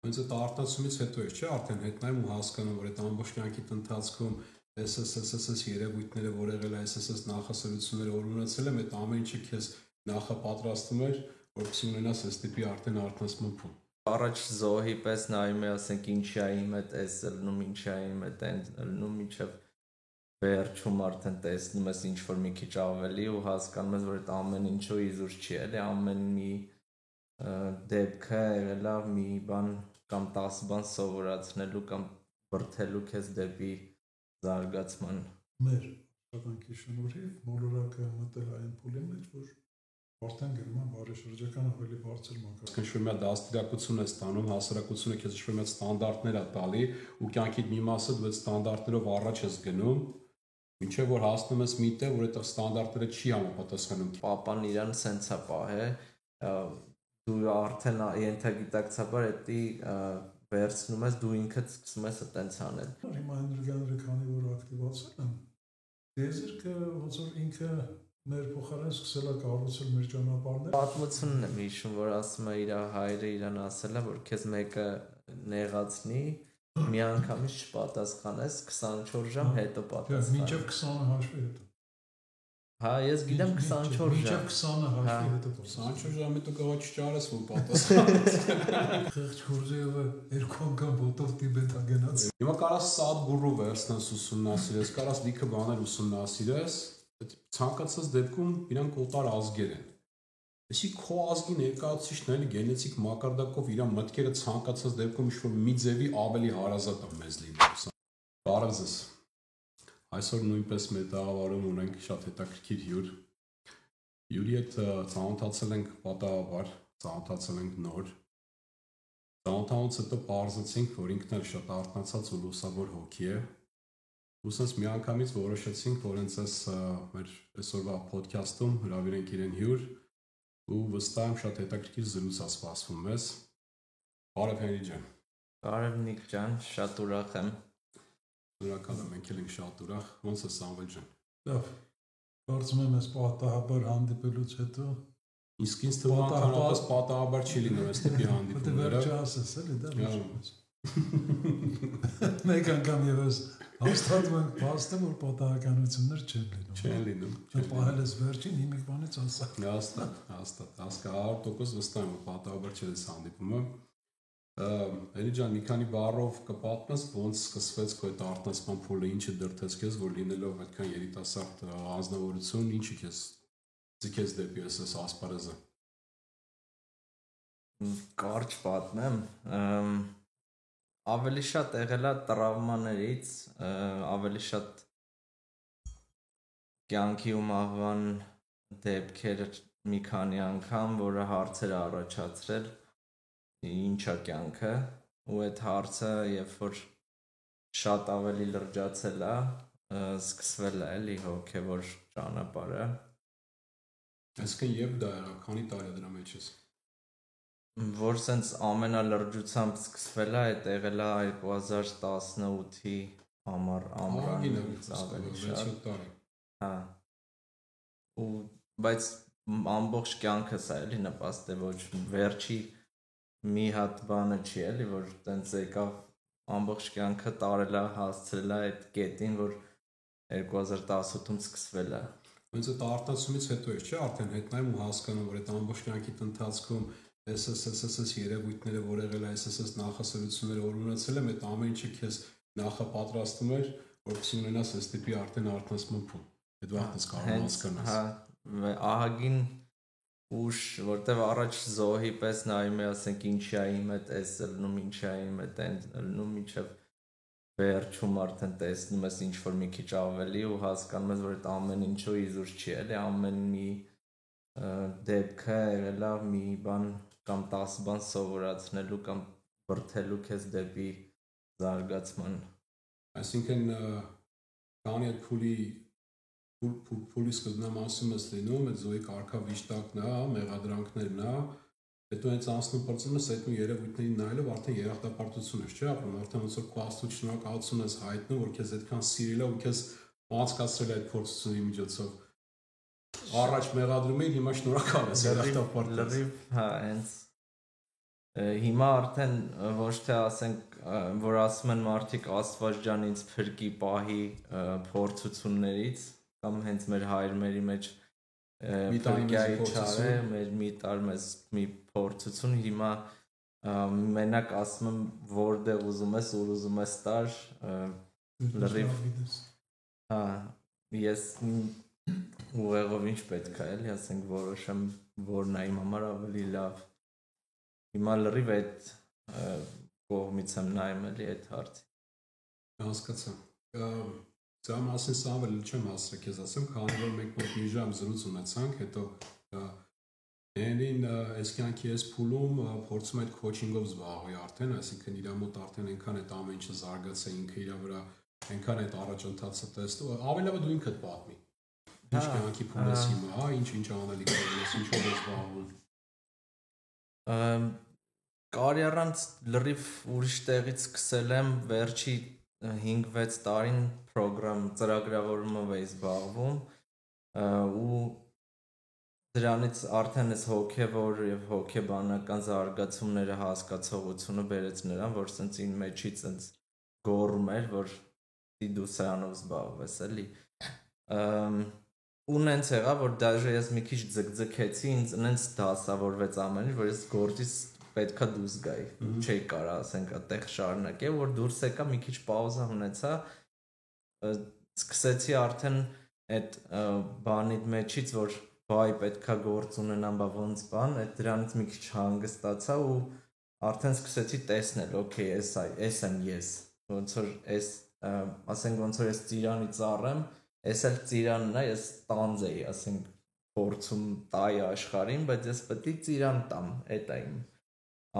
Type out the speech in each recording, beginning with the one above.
Հենց այդ արտացումից հետո է, չէ, արդեն հետնայում ու հասկանում, որ այդ ամբողջ կյանքիդ ընթացքում SSS երևույթները, որ եղել է SSS նախասրությունները, որ ունեցել եմ, այդ ամեն ինչը քեզ նախապատրաստում էր, որպեսզի ունենաս այս տիպի արդեն արտացման փուլ։ Առաջ զոհի պես նայում է, ասենք ինչի է իմ այդ էս ելնում, ինչի է իմ այդ ելնում, մինչև վերջում արդեն տեսնում ես ինչ-որ մի քիչ ավելի ու հասկանում ես, որ այդ ամեն ինչու իզուր չի, էլի ամեն մի դեպքը եղել է մի բան կամ 10 բան սովորացնելու կամ բրդելու քեզ դեպի զարգացման։ Մեր աշխատանքի շնորհիվ մոլորակը մտել այն փուլի մեջ, որ արդեն գնում են բարեշրջական ավելի բարձր մակարդակի։ Ինչ-որ մի դաստիարակություն է ստանում, հասարակությունը քեզ ինչ-որ մի ստանդարտներ է տալի ու կյանքիդ մի մասը դու այդ ստանդարտներով առաջ ես գնում, մինչև որ հասնում ես մի տեղ, որ այդ ստանդարտները չի համապատասխանում։ Պապան իրան սենց է պահե, դու արդեն ենթագիտակցաբար էդի վերցնում ես, դու ինքդ սկսում ես այտենց անել։ Հիմա էներգիաները քանի որ ակտիվացել են, դեզերքը ոնց որ ինքը մեր փոխարեն սկսել է կառուցել մեր ճանապարհները։ Պատմությունն եմ հիշում, որ ասում է իր հայրը իրան ասել է, որ քեզ մեկը նեղացնի, մի անգամից չպատասխանես, 24 ժամ հետո պատասխան։ Մինչև 20-ը հաշվի հետո։ Հա, ես գիտեմ 24 ժամ։ Մինչև 20-ը հաշվի հետո 24 ժամի հետո կարող չճարես, որ պատասխանես։ Խեղճ Գորզեևը 2 անգամ ոտով Տիբետ է գնաց։ Հիմա կարաս Սադգուրու վերցնես ուսումնասիրես, կարաս լիքը բաներ ուսումնասիրես, ցանկացած դեպքում իրանք օտար ազգեր են։ Այսի քո ազգի ներկայացուցիչն էլի գենետիկ մակարդակով իր մտքերը ցանկացած դեպքում ինչ-որ մի ձևի ավելի հարազատ է մեզ լինում։ Բարև ձեզ։ Այսօր նույնպես մեր տաղավարում ունենք շատ հետաքրքիր հյուր։ Հյուրի հետ ծանոթացել ենք պատահաբար, ծանոթացել ենք նոր։ Ծանոթանալուց հետո պարզեցինք, որ ինքն էլ շատ արթնացած ու լուսավոր հոգի է։ Ուսած միանգամից որոշեցինք, որ հենց այս մեր այսօրվա ոդքասթում հրավիրենք իրեն հյուր ու վստահ եմ շատ հետաքրքիր զրույց է սպասվում մեզ։ Բարև Հենրի ջան։ Բարև Նիկ ջան, շատ ուրախ եմ։ Շնորհակալ եմ, մենք էլ ենք շատ ուրախ։ Ոնց է Սամվել ջան։ Լավ։ Կարծում եմ այս պատահաբար հանդիպելուց հետո իսկ ինձ թվում է անքանապես պատահաբար չի լինում այս տիպի հանդիպումները։ Վերջը ասես էլի դա ոչ։ Մեկ անգամ եւս հաստատում ենք փաստը, որ պատահականություններ չեն լինում։ Չեն լինում։ Պահել ես վերջին հիմիկ բանից ասա։ Հաստատ, 100% վստահ եմ, որ պատահաբար չէ այս հանդիպումը։ Հենրի ջան, մի քանի բառով կպատմես, ոնց սկսվեց քո այդ արտասման փուլը, ինչը դրդեց քեզ, որ լինելով այդքան երիտասարդ անձնավորություն, ինչի քեզ ձգեց դեպի այս ասպարեզը։ Կարճ պատմեմ, ավելի շատ եղել է տրավմաներից, ավելի շատ կյանքի ու մահվան դեպքեր մի քանի անգամ, որը հարցեր է առաջացրել ինչա կյանքը ու այդ հարցը երբ որ շատ ավելի լրջացել է, սկսվել է էլի հոգևոր ճանապարհը։ Այսինքն երբ դա եղավ, քանի տարի դրա մեջ ես։ Որ սենց ամենալրջությամբ սկսվել է, այդ եղել է 2018-ի ամռանից ավելի շատ։ Հա։ Ու բայց ամբողջ կյանքս է էլի նպաստել, ոչ վերջի մի հատ բանը չի էլի, որ տենց եկավ ամբողջ կյանքը տարել է, հասցրել է այդ կետին, որ 2018-ում սկսվել է։ Հենց այդ արտացումից հետո է, չէ, արդեն հետնայում ու հասկանում, որ այդ ամբողջ կյանքիդ ընթացքում SSS երևույթները, որ եղել է SSS նախասրությունները, որ ունեցել եմ, այդ ամեն ինչը քեզ նախապատրաստում էր, որպեսզի ունենաս այս տիպի արդեն արտասման փուլ։ Այդ վաղտես կարող հասկանաս։ Հա, ահագին ուշ, որտեվ առաջ զոհի պես նայում է, ասենք ինչի է իմ այդ էս ելնում, ինչի է իմ այդ ելնում, մինչև վերջում արդեն տեսնում ես ինչ-որ մի քիչ ավելի ու հասկանում ես, որ այդ ամեն ինչու իզուր չի, էլի ամեն մի դեպքը եղել է մի բան կամ 10 բան սովորացնելու կամ բրդելու քեզ դեպի զարգացման։ Այսինքն քանի այդ փուլի սկզբնամ ասում ես լինում, այդ զոհի կարգավիճակն է, մեղադրանքներն է, հետո հենց անցնում պրծում ես այդ ու երևույթներին նայելով արդեն երախտապարտություն ես, չէ՞ ապրում, արդեն ոնց որ քո Աստծո շնորհակալություն ես հայտնում, որ քեզ այդքան սիրել է ու քեզ անցկացրել այդ փորձությունների միջոցով։ Առաջ մեղադրում էի, հիմա շնորհակալ ես երախտապարտ։ Լրիվ, հա, հենց Հիմա արդեն ոչ թե ասենք, որ ասում են մարդիկ Աստված ջան ինձ փրկի պահի փորձություններից, կամ հենց մեր հայրերի մեջ փրկյայի չարը, մեր մի տար մեզ մի փորձություն, հիմա մենակ ասում եմ որտեղ ուզում ես, ուր ուզում ես տար, լրիվ ես ուղեղով ինչ պետք է էլի, ասենք որոշեմ որն է իմ համար ավելի լավ, հիմա լրիվ այդ կողմից եմ նայում էլի այդ հարցի։ Հասկացա։ Դա մասին սա չեմ ասել, քեզ ասեմ, քանի որ մենք մոտ մի ժամ զրույց ունեցանք, հետո Էնին այս կյանքի այս փուլում փորձում այդ քոչինգով զբաղվի արդեն, այսինքն իր մոտ արդեն այնքան այդ ամեն ինչը զարգացել, ինքը իր վրա այնքան այդ առաջընթացը տեսնում, ավելի լավ է դու ինքդ պատմի։ Ինչ կյանքի փուլ ես հիմա, հա, ինչ անելիք ես, ինչով ես զբաղվում։ Կարի առանց լրիվ ուրիշ տեղից սկսել եմ վերջի 5-6 տարին պրոգրամ ծրագրավորումով էի զբաղվում ու դրանից արդեն այս հոգևոր եւ հոգեբանական զարգացումները հասկացողությունը բերեց նրան, որ սենց ին մեջից սենց գոռում էր, որ դու սրանով զբաղվես էլի։ Ու նենց եղավ, որ դաժե ես մի քիչ ձգձգեցի, ինձ նենց դասավորվեց ամեն ինչ, որ ես գործից պետքա դուրս գայի, չէի կարա ասենք այդտեղ շարունակել, որ դուրս եկա, մի քիչ պաուզա ունեցա, սկսեցի արդեն այդ բանի մեջից, որ բայ պետքա գործ ունենամ, բա ոնց բան, այդ դրանից մի քիչ հանգստացա ու արդեն սկսեցի տեսնել, օքեյ, էս եմ ես, ոնց որ էս, ասենք ոնց որ ես ծիրանի ծառ եմ, Ես էլ ծիրանն է, ես տանձ էի, ասենք, փորձում տայի աշխարհին, բայց ես պետք է ծիրան տամ, էդ է իմ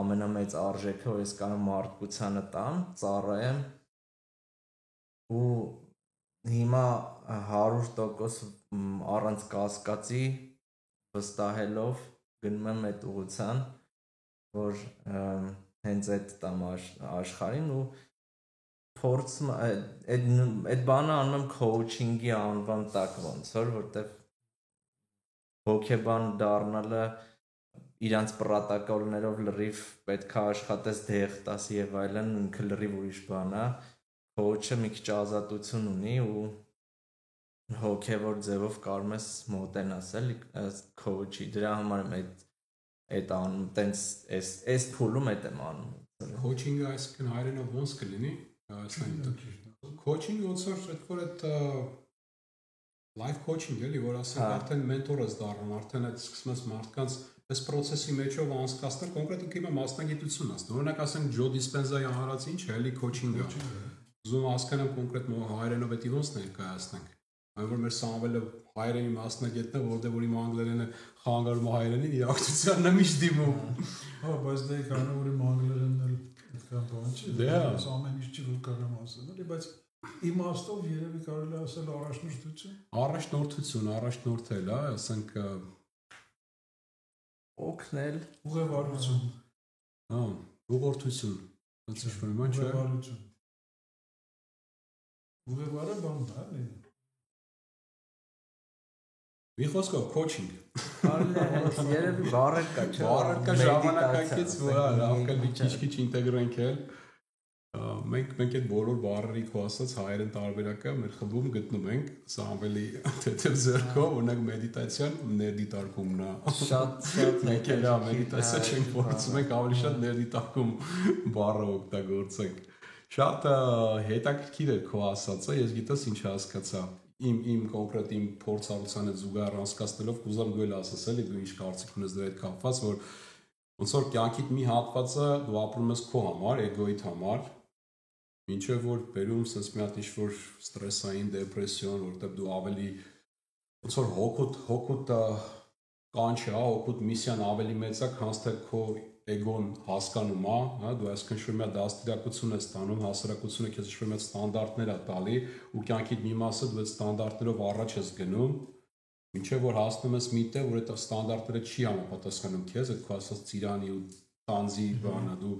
ամենամեծ արժեքը, որ ես կարող մարդկությանը տամ, ծառայեմ ու հիմա 100% առանց կասկածի վստահելով գնում եմ այդ ուղղության, որ հենց այդ տամ աշխարհին ու փորձում այդ բանը անում եմ քոուչինգի անվան տակ ոնց որ որտեվ հոգեբան դառնալը իրանց պրոտոկոլներով լրիվ պետքա աշխատես դեղ տաս եւ այլն ինքը լրիվ ուրիշ բան է քոուչը մի քիչ ազատություն ունի ու հոգեվոր ձևով կարող ես մոտենաս էլի քոուչի դրա համար եմ այդ անում տենց այս փուլում այդ եմ անում քոուչինգը այսինքն հայերենով ոնց կլինի Coaching ոնց որ այդ life coaching էլի որ ասենք արդեն մենտոր ես դառնում արդեն այդ սկսում ես մարդկանց այս process-ի մեջով անցկացնել կոնկրետ ինքը իմ մասնագիտությունն է օրինակ ասենք Ջո Դիսպենզայի հանրած ինչ է էլի coaching-ը ուզում հասկանամ կոնկրետ հայերենով էդի ոնց ներկայացնենք այն որ մեր Սամվելը հայերենի մասնագետն է որտեղ որ իմ անգլերենը խանգարում է հայերենին իրակցությանն է միշտ դիմում հա բայց դե կանա որ իմ անգլերենն էլ այդքան բան չի դա ամեն ինչ չի որ կարամ ասել էլի բայց իմաստով երևի կարելի ասել առաջնորդություն առաջնորդել հա ասենք օգնել ուղևորություն հա ուղղորդություն ոնց ինչ-որ իման չէ ուղևորը բան է էլի մի խոսքով coaching երևի բառը կա չէ բառը կա ժամանակակից որ լավ կլինի քիչ ինտեգրենք էլ մենք այդ բոլոր բառերի քո ասած հայերեն տարբերակը մեր խմբում գտնում ենք սա ավելի թեթև ձեռքով օրինակ մեդիտացիան ներդիտարկումն է շատ մենք էլ մեդիտացիա չենք փորձում ենք ավելի շատ ներդիտարկում բառը օգտագործենք շատ հետաքրքիր է քո ասածը ես գիտես ինչ հասկացա իմ կոնկրետ իմ փորձառությանը զուգահեռ անցկացնելով կուզեմ դու էլ ասես էլի դու ինչ կարծիք ունես դրա հետ կապված որ ոնց որ կյանքիդ մի հատվածը դու ապրում ես քո համար էգոիդ համար ինչեւ որ բերում sense մի հատ ինչ-որ ստրեսային դեպրեսիոն որտեղ դու ավելի ոնց որ հոգուտ կանչի հոգուտ միսիան ավելի մեծ է քան թե քո էգոն հասկանում է հա դու այսքան շուտ մի դաստիարակություն ես ստանում հասարակությունը քեզ շուտ մի ստանդարտներ է տալի ու կյանքիդ մի մասը դու այդ ստանդարտներով առաջ ես գնում ինչեւ որ հասնում ես մի տեղ որ այդ ստանդարտները չի համապատասխանում քեզ այդ քո ասած ծիրանի ու տանձի բանը դու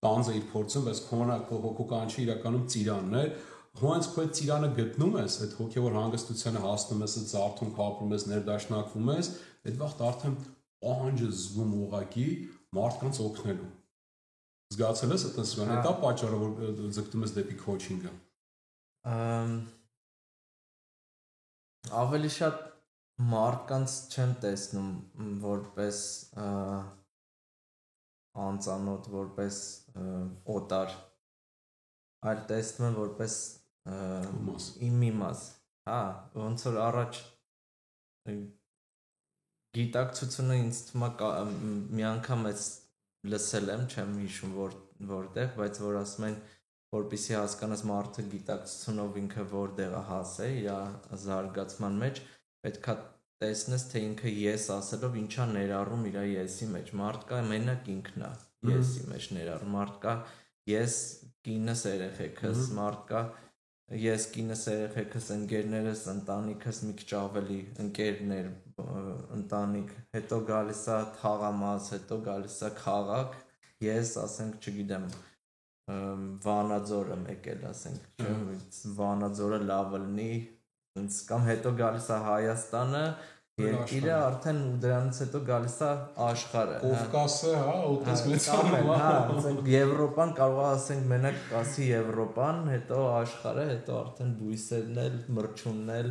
տանձը իր փորձում բայց քո հոգու կանչի իրականում ծիրանն է հենց քո այդ ծիրանը գտնում ես այդ հոգեվոր հանգստությանը հասնում ես այդ զարթում քապում ես ներդաշնակվում ես այդ վաղտ արդեն պահանջը զգում ուղակի մարդկանց օգնելու Զգացել ես այդպես բան, դա պատճառը որ ձգտում ես դեպի քոուչինգը։ Ավելի շատ մարդկանց չեմ տեսնում որպես անծանոթ, որպես օտար, այլ տեսնում եմ որպես իմ իմաց, հա, ոնց որ առաջ գիտակցությունը ինձ թվում է մի անգամ ես լսել եմ, չեմ հիշում որտեղ, բայց որ ասում են որպեսզի հասկանաս մարդը գիտակցությունով ինքը որտեղ է հասել իր զարգացման մեջ, պետքա տեսնես թե ինքը ես ասելով ինչա ներառում իր եսի մեջ։ Մարդկա մենակ ինքն է եսի մեջ ներառում, մարդկա ես կինս երեխեքս, մարդկա ես կինս երեխեքս, ընկերներս, ընտանիքս մի քիչ ավելի ընկերներ, ընտանիք, հետո գալիս է թաղամաս, հետո գալիս է քաղաք, ես ասենք չգիտեմ Վանաձորը եկել, ասենք, չէ, Վանաձորը լավը լինի, կամ հետո գալիս է Հայաստանը, երկիրը արդեն ու դրանից հետո գալիս է աշխարհը։ Կովկասը, հա, ուտես մեծանում, հա, ասենք Եվրոպան կարող է ասենք մենակ ասի Եվրոպան, հետո աշխարհը, հետո արդեն բույսերն էլ, մրջունն էլ,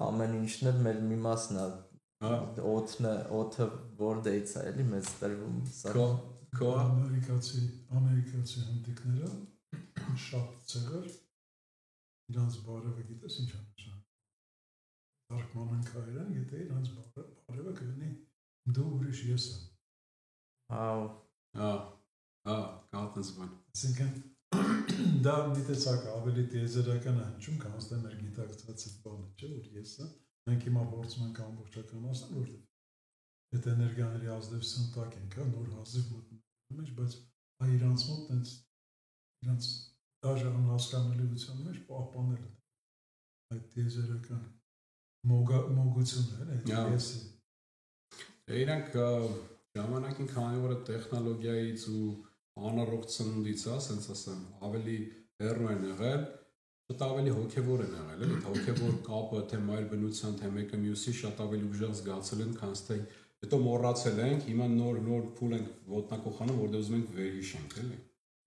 ամեն ինչն էլ մեր մի մասն է։ Օդը որտեղից է էլի մեզ տրվում, սա ամերիկացի հնդիկները շատ ցեղեր իրանց բարևը գիտես ինչ է նշանակում։ Արկմանն կայրան, եթե իրանց բարևը կլինի դու ուրիշ ես եմ։ Կատնս բան։ Այսինքն դա մի տեսակ ավելի տիեզերական է հնչում, քան ոստե մեր գիտակցած բանը, չէ, որ եսը մենք հիմա փորձում ենք ամբողջականացնել, որտեղ այդ էներգիաների ազդեցություն տակ ենք, հա, նոր հազիվ մտնում մեջ, բայց իրանց մոտ տենց իրանց դաժե անհասկանալիության մեջ պահպանել այդ տիեզերական մոգությունը, այդ եսի։ Իրանք ժամանակին քանի որ տեխնոլոգիայից ու անառողջ ծնունդից, ասենց ասեմ, ավելի հեռու են եղել, շատ ավելի հոգևոր են եղել, էլի, հոգևոր կապը թե մայր բնության, թե մեկը մյուսի շատ ավելի ուժեղ զգացել են, քան թե հետո մոռացել ենք, հիմա նոր փուլ ենք ոտնակոխանում, որտեղ ուզում ենք վերհիշենք, էլի։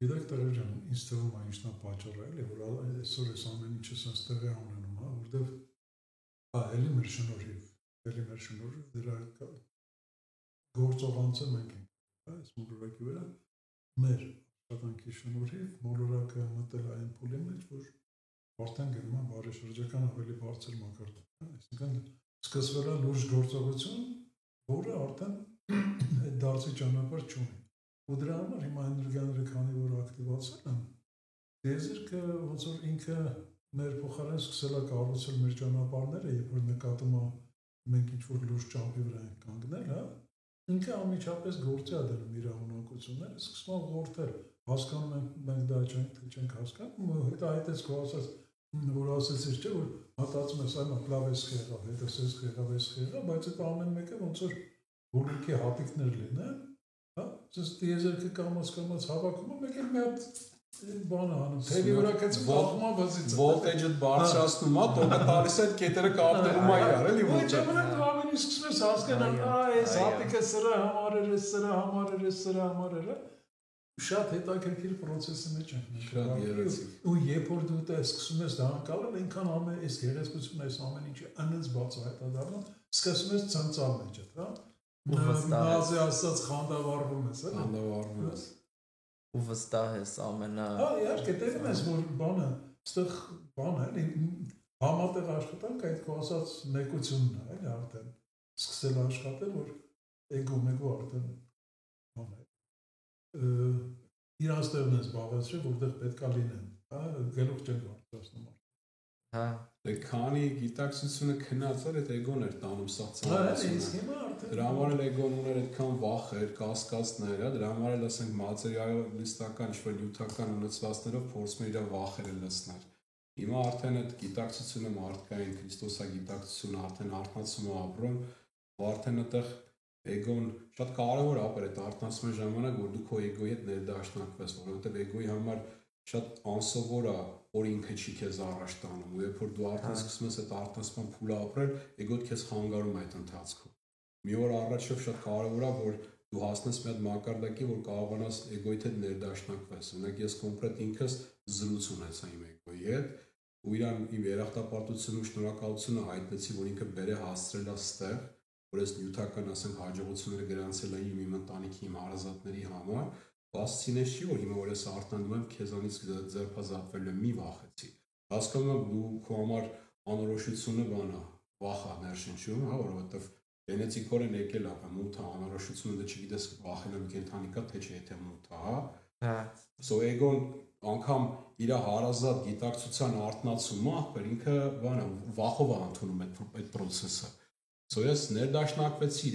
Գիտեք, Տեր ջան, ինձ թվում է ինչն է պատճառը, էլի, որ այսօր այս ամեն ինչը sense տեղի ունենում, հա, որտեղ էլի մեր շնորհիվ դրա գործողանցը մենք ենք, հա, այս մոլորակի վրա մեր աշխատանքի շնորհիվ մոլորակը մտել այն փուլի մեջ, որ արդեն գնում է բարեշրջական ավելի բարձր մակարդակ, հա, այսինքն սկսվել է լուրջ գործողություն, որը արդեն այդ դարձի ճանապարհ չունի։ Ու դրա համար հիմա էներգիաները քանի որ ակտիվացել են, տիեզերքը ոնց որ ինքը մեր փոխարեն սկսել է կառուցել մեր ճանապարհները, երբ որ նկատում է մենք ինչ-որ լուրջ ճամփի վրա ենք կանգնել, հա, ինքը անմիջապես գործի է դնում իր ունակությունները, սկսում է ողորթել, հասկանում ենք դա չենք հասկանում, հետո այդպես քո ասած, որ ասեցիր չէ, որ մտածում ես այո, լավ էս եղավ, հետո էս եղավ, բայց այդ ամեն մեկը ոնց որ բոլորի հապիկներ լինեն, հա, ցես տիեզերքը կամաց հավաքում է, մեկ էլ մի հատ բան անում, թեվի վրա կեցում ողմա բազից։ Վոլտեջը բարձրացնում է, տոկը տալիս է կետերը կապտերում է իրար, էլի ոչ։ Ոչ, դու ամեն ինչ սկսում ես հասկանալ, այս հապիկը սրա համար էր, սրա համար էր, սրա համար էր, շատ հետաքրքիր process-ի մեջ ենք։ Շատ երեցիկ։ Ու երբ որ դու դա սկսում ես դա անցալել, այնքան ամեն այս գեղեցկությունը, այս ամեն ինչը անց բացահայտադառնում, սկսում ես ցնցալ մեջ, հա։ Մազի ասած խանդավառվում ես, հա։ Խանդավառվում ես։ Ու վստահ ես ամենա։ Հա, իհարկե, տեսնում ես, որ բանը, այստեղ բան է, համատեղ աշխատանք այդ քո ասած մեկությունն է, էլի արդեն սկսել աշխատել, որ էգո արդեն բան է։ Իրանց տեղն են զբաղեցրել, որտեղ պետք է լինեն, հա, գլուխ չեն բարձրացնում։ Հա, դե քանի գիտակցությունը քնած էր, այդ էգոն էր տանում սա ծանոթությունը։ Դրա համար էլ էգոն ուներ այդքան վախեր, կասկածներ, հա, դրա համար էլ ասենք մատերիալիստական ինչ-որ նյութական ունեցվածքներով փորձում էր իր վախերը լցնել։ Հիմա արդեն այդ գիտակցությունը մարդկային քրիստոսագիտակցությունը արդեն արթնացում է ապրում, ու արդեն այդտեղ էգոն շատ կարևոր է ապրել այդ արթնացման ժամանակ, որ դու քո էգոյի հետ ներդաշնակվես, որովհետև էգոյի համար շատ անսովոր է, որ ինքը չի քեզ առաջ տանում, ու երբ որ դու արդեն սկսում ես այդ արթնացման փուլը ապրել, էգոդ քեզ խանգարում է այդ ընթացքում։ Մի օր առաջով շատ կարևոր է, որ դու հասնես մի հատ մակարդակի, որ կարողանաս էգոյիդ հետ ներդաշնակվես։ Օրինակ ես կոնկրետ ինքս զրույց ունեցա իմ էգոյի հետ, ու իրան իմ երախտապարտությունը ու շնորհակալությունը հայտնեցի, որ ինքը բերե հասցրել է ստեղ, որ ես նյութական, ասենք, հաջողությունները գրանցել եմ իմ ընտանիքի, իմ հարազատների համար, բացինես չի, որ հիմա որ ես արտանում եմ, քեզանից ձերբազատվել եմ, մի վախեցի։ Հասկանում եմ, դու քո համար անորոշությունը բանա, վախ է ներշնչում, հա, որովհետև գենետիկորեն եկել է, մութը անորոշությունը դու չգիտես վախենալու կենդանի կա, թե չէ թե մութը, հա։ So էգոն անգամ իր հարազատ գիտակցության արտնացումը, ախպեր ինքը բանա վախով է ընդունում այդ process-ը։ So ես ներդաշնակվեցի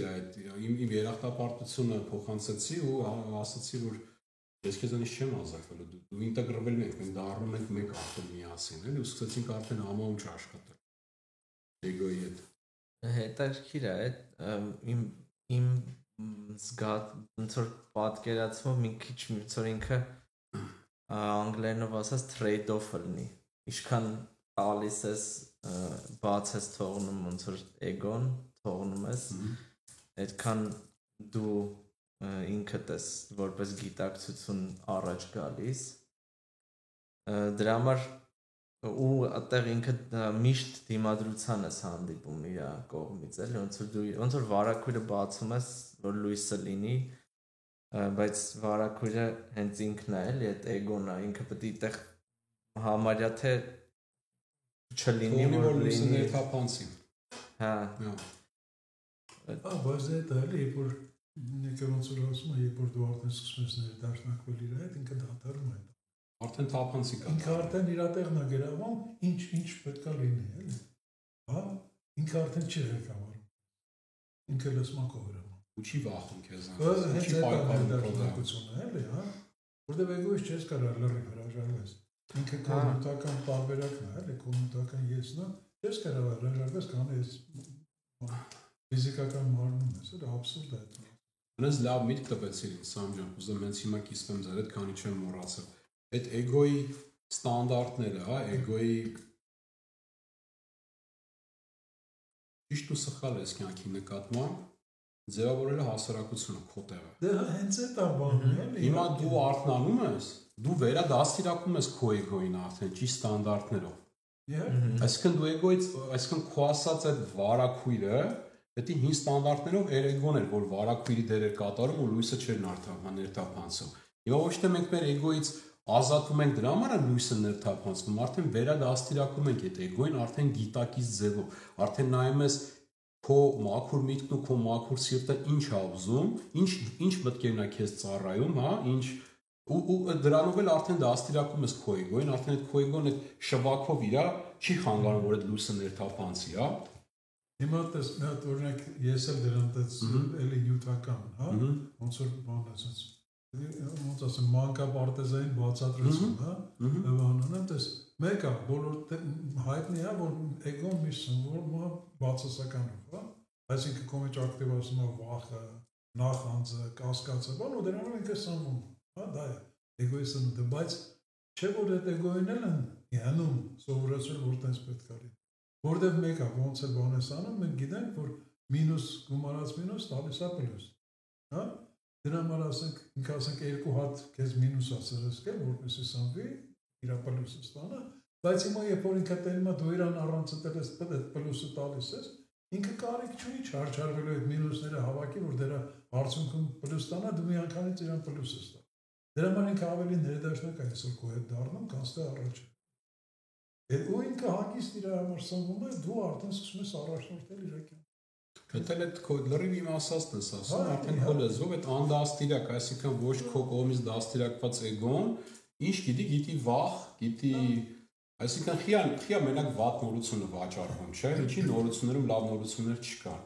իմ երախտապարտությունը փոխանցեցի ու ասացի, որ ես քեզանից չեմ ազատվելու, դու ինտեգրվել ենք, մենք դառնում ենք մեկ արդեն միասին, էլի, ու սկսեցինք արդեն համաուչ աշխատել էգոյի հետ։ Հետաքրքիր է, իմ զգաց ոնց որ պատկերացումը մի քիչ մյուսոր ինքը անգլերենով ասած trade-off-ը լինի։ Ինչքան տալիս ես բաց ես թողնում ոնց որ էգոն թողնում ես, այդքան դու ինքդ ես որպես գիտակցություն առաջ գալիս։ Դրա համար ու այդտեղ ինքը միշտ դիմադրության ես հանդիպում իր կողմից, էլի ոնց որ վարակույրը բացում ես, որ լույսը լինի, բայց վարակույրը հենց ինքն է, էլի, այդ էգոն է, ինքը պետք է այդտեղ համարյա թե չլինի, որ լույսը ներթափանցի։ Հա։ Բայց դա էլի, որ ինքը ոնց որ ասում է, երբ որ դու արդեն սկսում ես ներդաշնակվել իր հետ, ինքը դադարում է։ Արդեն թափանցի կա։ Ինքը արդեն իր տեղն է գրավում, ինչ պետք է լինի, էլի։ Հա, ինքը արդեն չի ղեկավարում։ Ինքը լսմակով գրավում։ Ու չի վախում քեզանից։ Չի պայքարում, էլի, հա։ Որտեղ էգոյից չես կարող լրիվ հրաժարվես։ Ինքը կոմունիտական տարբերակն է, էլի, կոմունիտական եսն է, չես կարող հրաժարվես, քանի ես ֆիզիկական մարմնում ես, էլի, աբսուրդ է դա։ Ինձ լավ միտք տվեցիր, Սամ ջան, ուզում հենց հիմա կիսվեմ ձեր հետ, քանի չեմ մոռացել։ Այդ էգոյի ստանդարտները, հա, էգոյի ճիշտ ու սխալ ես կյանքի նկատմամբ ձևավորել է հասարակությունը քո տեղը։ Դա հենց այդ է բանը, էլի։ Հիմա դու արթնանում ես, դու վերադաստիարակում ես քո էգոյին արդեն ճիշտ ստանդարտներով։ Այսինքն դու էգոից, այսինքն քո ասած այդ վարակույրը, դա հին ստանդարտներով էգոն էր, որ վարակույրի դեր էր կատարում ու լույսը չէր ներթափանցում։ Հիմա ոչ թե մենք մեր էգոից ազատվում ենք դրա համար լույսը ներթափանցվում, արդեն վերադաստիարակում ենք այդ էգոին, արդեն գիտակից ձևով, արդեն նայում ես քո մաքուր միտքն ու քո մաքուր սիրտը ինչ է ուզում, ինչ մտքերն է քեզ ծառայում, հա, ինչ ու դրանով էլ արդեն դաստիարակում ես քո էգոին, արդեն այդ քո էգոն այդ շվակով իրա չի խանգարում, որ այդ լույսը ներթափանցի, հա։ Հիմա տես մի հատ օրինակ ես էլ դրանից էլի նյութական, հա, ոնց որ բան ասած ոնց ասեմ մանկապարտեզային բացատրություն, հա, բանանեմ, տես մեկը բոլոր հայտնի է, որ էգոն միշտ սնվում է բացասականով, հա, այսինքն քո մեջ ակտիվացնում է վախը, նախանձը, կասկածը, բան ու դրանով ինքը սնվում, հա, դա է էգոյի սնունդը, բայց չէ որ այդ էգոյին էլ են հանում սովորեցրել, որ տենց պետք է լինի, որտեղ մեկը ոնց էլ բան ես անում, մենք գիտենք, որ մինուս գումարած մինուս տալիս է պլյուս, հա։ Դրա համար ասենք, ինքը ասենք երկու հատ քեզ մինուս ասել, որպեսզի սանվի, իր պլյուսը ստանա, բայց հիմա երբ որ ինքը տենում է դու իրան առանց դրես այդ պլյուսը տալիս ես, ինքը կարիք չունի չարչարվելու այդ մինուսները հավաքի, որ դրա արդյունքում պլյուս ստանա, դու միանգամից իրան պլյուսը ստա։ Դրա համար ինքը ավելի ներդաշնակ է այսօր քո հետ դառնում, քան ստե առաջ։ Ու ինքը հագիստ իր համար սնվում է, դու արդեն սկսում ես առաջնորդել իր կյանքը։ Դա էլ քո լրիվ իմ ասածն ես ասում, արդեն քո լեզվով այդ անդաստիրակ, այսինքն ոչ քո կողմից դաստիարակված էգոն, ինչ գիտի վախ, գիտի, այսինքն խիա մենակ վատ նորությունը վաճառվում, չէ՞, ինչի նորություններում լավ նորություններ չկան։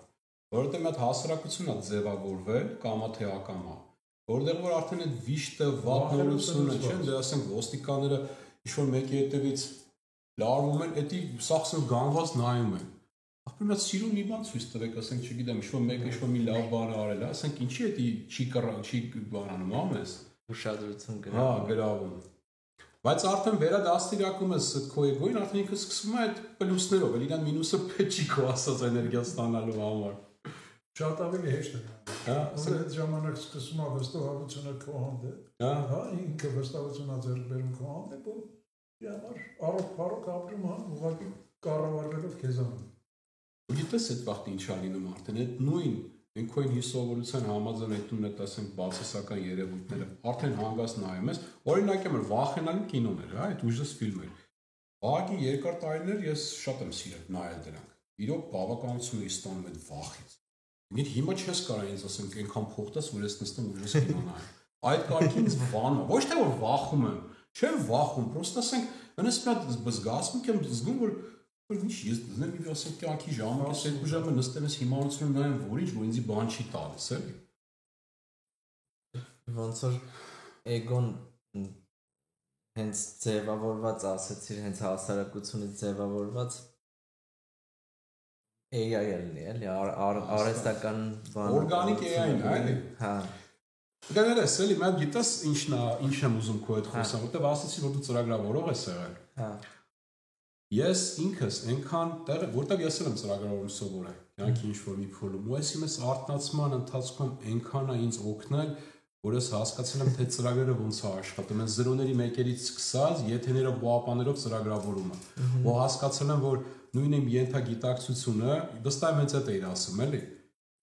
Որովհետև այդ հասարակությունն է ձևավորվել կամա թե ակամա, որտեղ որ արդեն այդ վիշտը վատ նորությունը, չէ՞, դե ասենք ոստիկանները ինչ-որ մեկի հետևից լարվում են, էդի սախսն գանված նայում են։ Ախպեր մի սիրուն մի բան ցույց տվեք, ասենք, չգիտեմ, ինչ-որ մեկը ինչ-որ մի լավ բան արել է, ասենք, ինչի էդի չի բանանում, ամես։ Ուշադրություն գրավում։ Հա, գրավում։ Բայց արդեն վերադաստիարակում ես քո էգոին, արդեն ինքը սկսում է այդ պլյուսներով, էլ իրան մինուսը պետք չի քո ասած էներգիա ստանալու համար։ շատ ավելի հեշտ է։ Այդ ժամանակ սկսում է վստահությունը քո հանդեպ։ Հա, ինքը վստահությունա ձեռք բերում քո հանդեպ ու համար առողջ ապրում է, ուղղակի կառավարելով քեզանով։ Ու գիտես այդ վաղտ ինչա լինում արդեն այդ նույն ինքոին հիսովորության համաձայն այդ նույն ասենք բացասական երևույթները արդեն հանգած նայում ես, օրինակ եմ վախենալու կինոներ, հա, այդ ուժս ֆիլմեր։ Վաղի երկար տարիներ ես շատ եմ սիրել նայել դրանք։ Իրոք բավականություն է ստանում այդ վախից։ Ինձ հիմա չես կարող ինձ ասենք այնքան փոխտես, որ ես նստեմ ուժս կինո նայեմ։ Այդ կարգին ինձ վանում, ոչ թե որ վախում եմ, չեմ վախում, պրոստը ասենք հենց մի հատ զգացմունք եմ զգում, որ ինչ ես դնեմ իմ ասենք կյանքի ժամանակ 2 ժամ նստեմ ես հիմարությունը նայեմ, որ ինչ որ ինձի բան չի տալիս, էլի։ Ոնց որ էգոն հենց ձևավորված ասեցիր, հենց հասարակությունից ձևավորված AI էլի, էլի արհեստական բան։ Օրգանիկ AI-ն է, էլի։ Հա։ Գներես, էլի մատ գիտես ինչ եմ ուզում քո հետ խոսամ, որտեվ ասացի որ դու ծրագրավորող ես եղել։ Հա։ Ես ինքս այնքան տեղ, որտեվ ես եմ ծրագրավորում սովորել, կյանքի ինչ-որ մի փուլում, ու այսի մեծ արտնացման ընթացքում այնքան է ինձ օգնել, որ ես հասկացել եմ, թե ծրագրերը ոնց է աշխատում, այն զրոների մեկերից սկսած, եթեներով բոապաներով ծրագրավորումը։ Ու հասկացել եմ, որ նույն իմ ենթագիտակցությունը, վստահ եմ հենց այդ էիր ասում, էլի։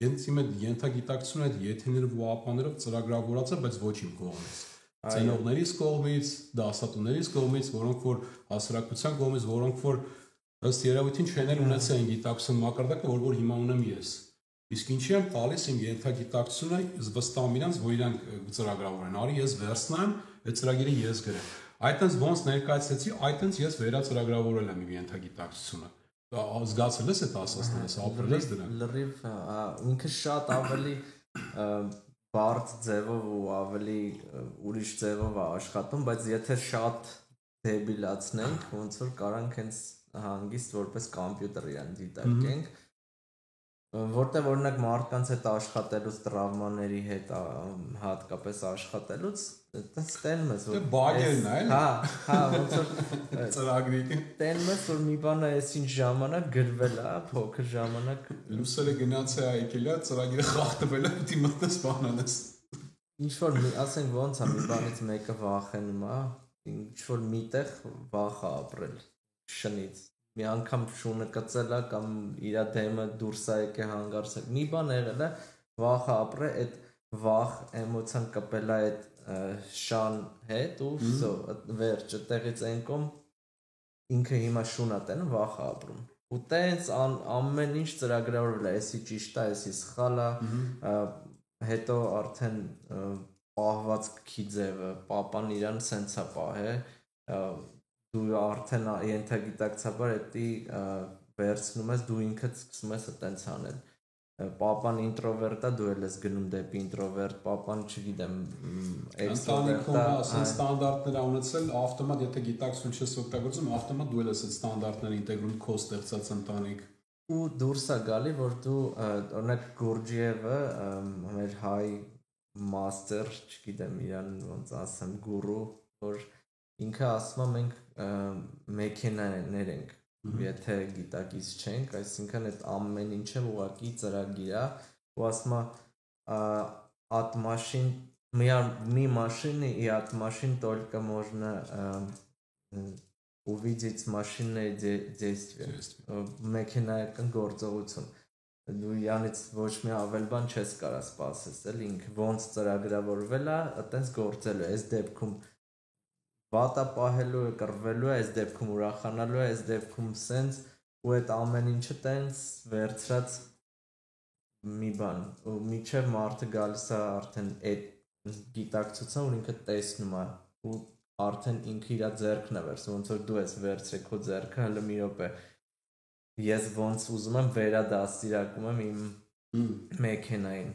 Հենց իմ այդ ենթագիտակցությունը այդ եթեներով բոապաներով ծրագրավորած է, բայց ոչ իմ կողմից։ Ծնողներից կողմից, դասատուներից կողմից, որոնք որ հասարակության կողմից, որոնք որ ըստ երևույթին չեն ունեցել այն գիտակցության մակարդակը, որ հիմա ունեմ ես։ Իսկ ինչի եմ տալիս իմ ենթագիտակցությունը, վստահ եմ իրանց, որ իրանք ծրագրավորեն։ Արի ես վերցնեմ, այդ ծրագիրը ես գրեմ։ Այդտենց ոնց ներկայացեցի, այդտենց ես վերածրագրավորել եմ իմ ենթագիտակցությունը։ Զգացել ես այդ ասածներս, ապրել ես դրանք։ Լրիվ ինքը շատ ավելի բարդ ձևով ու ավելի ուրիշ ձևով է աշխատում, բայց եթե շատ դեբիլացնենք, ոնց որ կարանք հենց հանգիստ որպես կոմպյուտեր իրան դիտարկենք, որտեղ օրինակ մարդկանց հետ աշխատելուց, տրավմաների հետ հատկապես աշխատելուց, այդպես տենում ես որ բագերն է, էլի։ Հա, ոնց որ ծրագրի տենում ես որ մի բանը այսինչ ժամանակ գրվել է, փոքր ժամանակ լուսերը գնացել է եկել է, ծրագիրը խախտվել է, դի մտնես բանանես։ Ինչ որ ասենք ոնց է մի բանից մեկը վախենում է, ինչ որ միտեղ վախ է ապրել շնից։ Մի անգամ շունը կծել է կամ իր դեմը դուրս է եկել հանգարց է։ Մի բան եղել է, վախը ապրել, այդ վախ էմոցիան կպել է այդ շան հետ ու վերջը տեղից ենկում ինքը հիմա շուն է տենում, վախը ապրում։ Ու տենց ամեն ինչ ծրագրավորվել է, էսի ճիշտ է, էսի սխալ է, հետո արդեն պահվածքի ձևը, պապան իրան սենց է պահել, դու արդեն ենթագիտակցաբար էդի վերցնում ես, դու ինքդ սկսում ես այդպես անել։ Պապան ինտրովերտ է, դու էլ ես գնում դեպի ինտրովերտ, պապան, չգիտեմ, էքստրովերտ է, ասեն ստանդարտներ ունեցել, ավտոմատ եթե գիտակցություն չես օգտագործում, ավտոմատ դու էլ ես այդ ստանդարտները ինտեգրում քո ստեղծած ընտանիք։ Ու դուրս է գալի, որ դու օրինակ Գուրջիևը, մեր հայ մաստեր, չգիտեմ, իրան ոնց ասեմ, գուրու, որ ինքը ասում է մենք մեքենաներ ենք, եթե գիտակից չենք, այսինքն այդ ամեն ինչը ուղղակի ծրագիր է, ու ասում է от машин, ми машины и от машин только можно увидеть машинное действие, մեքենայական գործողություն։ Դու իրանից ոչ մի ավել բան չես կարա սպասես, էլ ինքը ոնց ծրագրավորվել է, այտենց գործելու է, այս դեպքում վատա պահելու է, կռվելու է, այս դեպքում ուրախանալու է, այս դեպքում սենց ու այդ ամեն ինչը տենց վերցրած մի բան ու միջև մարդը գալիս է արդեն այդ գիտակցության ու ինքը տեսնում է ու արդեն ինքը իր ձեռքն է վերցնում, ոնց որ դու ես վերցրել քո ձեռքը, հələ մի րոպե ես ոնց ուզում եմ վերադաստիարակում եմ իմ մեքենային։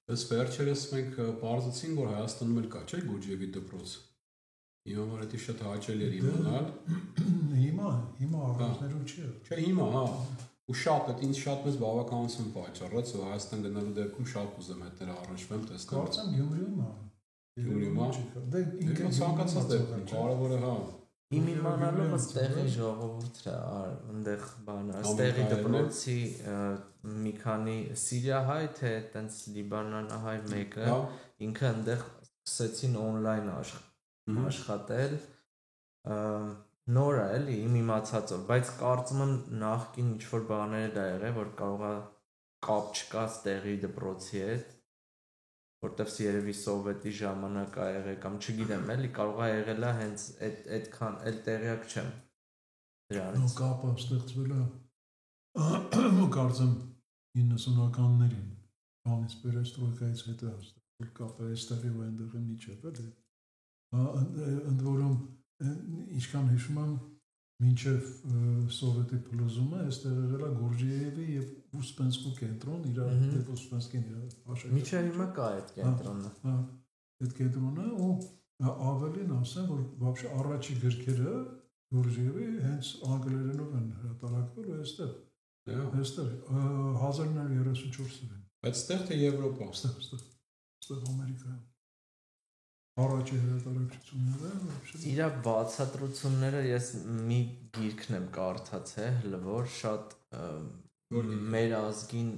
Ըստ վերջերս մենք բարձեցինք, որ Հայաստանում էլ կա, չէ՞, Գուրջիևի դպրոց։ Հիմա որ դա շատ հաճելի էր իմանալ։ Հիմա առանցներում չի։ Չէ, հիմա, հա։ Ու շատ այդ ինձ շատ մեծ բավականություն պատճառեց, ու Հայաստան գնալու դեպքում շատ կուզեմ այդտեղ առնչվեմ, տեսնեմ։ Կարծեմ Գյումրիում է։ Գյումրիում է։ Դե ինքը ցանկացած դեպքում կարևորը հա։ Իմ իմանալով ըստեղի ժողովուրդը այնտեղ բանը, ըստեղի դպրոցի մի քանի Սիրիահայ թե այտենց Լիբանանահայ մեկը ինքը այնտեղ սկսեցին on-line աշխատել նոր է էլի իմ իմացածով, բայց կարծում եմ նախքին ինչ-որ բաներ դա եղել, որ կարողա կապ չկաց տեղի դպրոցի հետ, որտեվ երևի սովետի ժամանակ ա եղել կամ չգիտեմ էլի, կարող է եղել է հենց այդքան էլ տեղյակ չեմ դրանից։ Կապը ստեղծվել է կարծեմ 90-ականներին, բանից պերեստրոյկայից հետո ստեղծվել կապը այստեղի ու այնտեղի միջև էլի։ Ընդ որում ինչքան հիշում եմ մինչև սովետի փլուզումը այստեղ եղել է Գուրջիևի եւ Ուսպենսկու կենտրոն, իրար հետ Ուսպենսկին իրար։ Միջև հիմա կա այդ կենտրոնը։ Այդ կենտրոնը ու ավելին ասեմ, որ вообще առաջի գրքերը Գուրջիևի հենց անգլերենով են հրատարակվել ու այստեղ 1934-ին։ Բայց այստեղ թե Եվրոպա։ Այստեղ Ամերիկայում։ Առաջի հրատարակությունները իրա բացատրությունները ես մի գիրքն եմ կարդացել, որ շատ մեր ազգին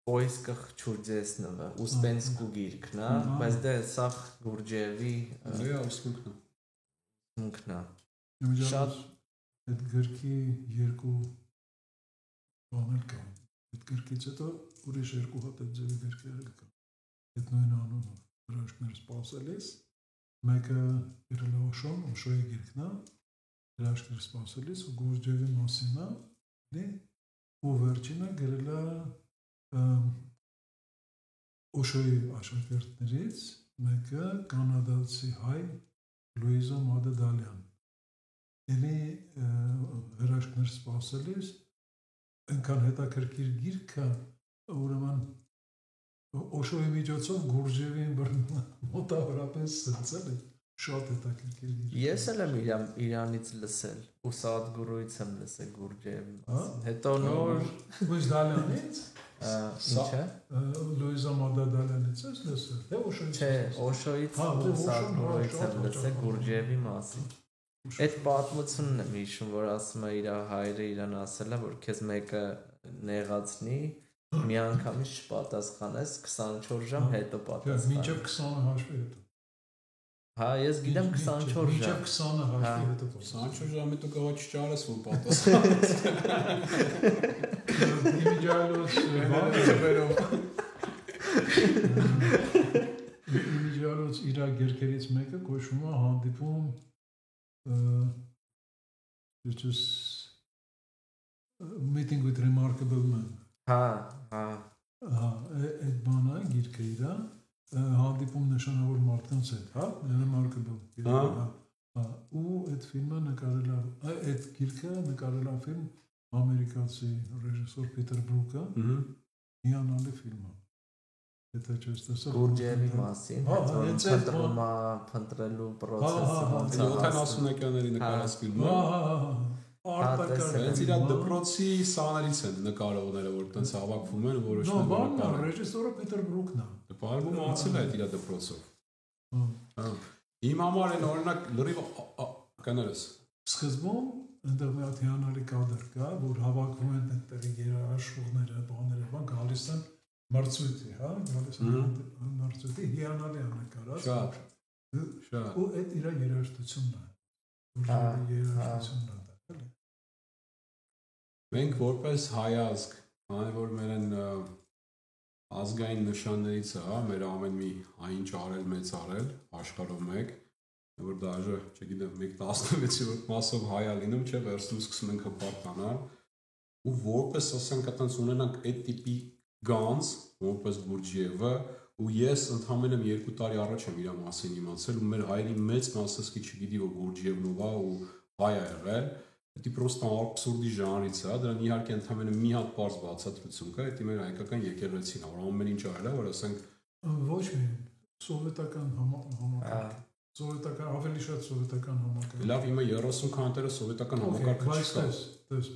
Պոիսկը Չուրձեսնովը, Ուսպենսկու գիրքն է, բայց դա սա Գուրջիևի ուսմունքն է։ Շատ այդ գրքի երկու բաներ կան։ Այդ գրքից հետո ուրիշ երկու հատ այդ ձևի գրքեր կան։ Այդ նույն անունով հրաշքներ սպասելիս, մեկը գրել է Օշոյի գիրքն է, հրաշքներ սպասելիս ու Գուրջիևի մասին է, ու վերջինը գրել է Օշոյի աշակերտներից մեկը կանադացի հայ Լուիզա Մադադալյան։ Էլի հրաշքներ սպասելիս այնքան հետաքրքիր գիրքը, ուրեմն Օշոյի միջոցով Գուրջիևին մոտավորապես սրծել է, շատ հետաքրքիր գիրք։ Ես էլ եմ իրանից լսել, ու Սադգուրուից եմ լսել Գուրջիևի մասին։ Հետո նոր Լուիզ Դալյանից ինչ է։ Լուիզա Մադադալյանից ես լսել, թե Օշոյից։ Չէ, Օշոյից ու Սադգուրուից եմ լսել Գուրջիևի մասին։ Այդ պատմությունն եմ հիշում, որ ասում է իր հայրը իրան ասել է, որ քեզ մեկը նեղացնի, մի անգամից չպատասխանես 24 ժամ հետո պատասխան։ Մինչև 20-ը հաշվի հետո։ Հա, ես գիտեմ 24 ժամ։ Մինչև 20-ը հաշվի հետո։ 24 ժամ հետո կարող չճարես, որ պատասխանես։ Իմիջիալոց Իմիջիալոց իր գերքերից մեկը կոչվում է հանդիպում Meeting with Remarkable Man։ Այդ բանը գիրքը իրա հանդիպում նշանավոր մարդկանց հետ, Remarkable։ Ու այդ ֆիլմը նկարել է, այդ գիրքը նկարել է ֆիլմ ամերիկացի ռեժիսոր Պիտեր Բրուկը, հիանալի ֆիլմ է։ Եթե չես տեսել Գուրջիևի մասին, փնտրելու process-ը 70-ականների նկարած ֆիլմը։ Հենց իր դպրոցի սաներից են նկարողները, որ տենց հավաքվում են ու որոշում են նկարել։ Ռեժիսորը Պիտեր Բրուկն է։ Բարգում անցել է իր դպրոցով։ Իմ համար են օրինակ լրիվ կներես։ Սկզբում այնտեղ մի հատ հիանալի կադր կա, որ հավաքվում են այդտեղի երաշխողները, բաները, բան գալիս են մրցույթի, գալիս են մրցույթի հիանալի նկարած։ Շատ։ Ու այդ իր երաժշտությունն է։ Երաժշտությունն է։ Մենք որպես հայ ազգ, քանի որ մեր են ազգային նշաններից է, մեր ամեն մի այն ճարել, մեծ արել, աշխարհով մեկ, որ դաժե, չգիտեմ, 1/16 մասով հայա լինում, չէ, վերստում սկսում ենք հպարտանալ, ու որպես ասենք այդպես ունենանք այդ տիպի գանձ, որպես Գուրջիևը, ու ես ընդհանրապես 2 տարի առաջ եմ իր մասին իմացել, ու մեր հայերի մեծ մասը չգիտի, որ Գուրջիևն ով է ու հայ է եղել։ Դա պրոստը աբսուրդի ժանրից է, դրան իհարկե ընդհանրապես մի հատ բարձ բացատրություն կա, դա մեր հայկական եկեղեցին, որ ամեն ինչ արել է, որ ասենք ոչ մի սովետական համակարգ, սովետական ավելի շատ սովետական համակարգ։ Լավ, հիմա 30 քանտերը սովետական համակարգը չկա,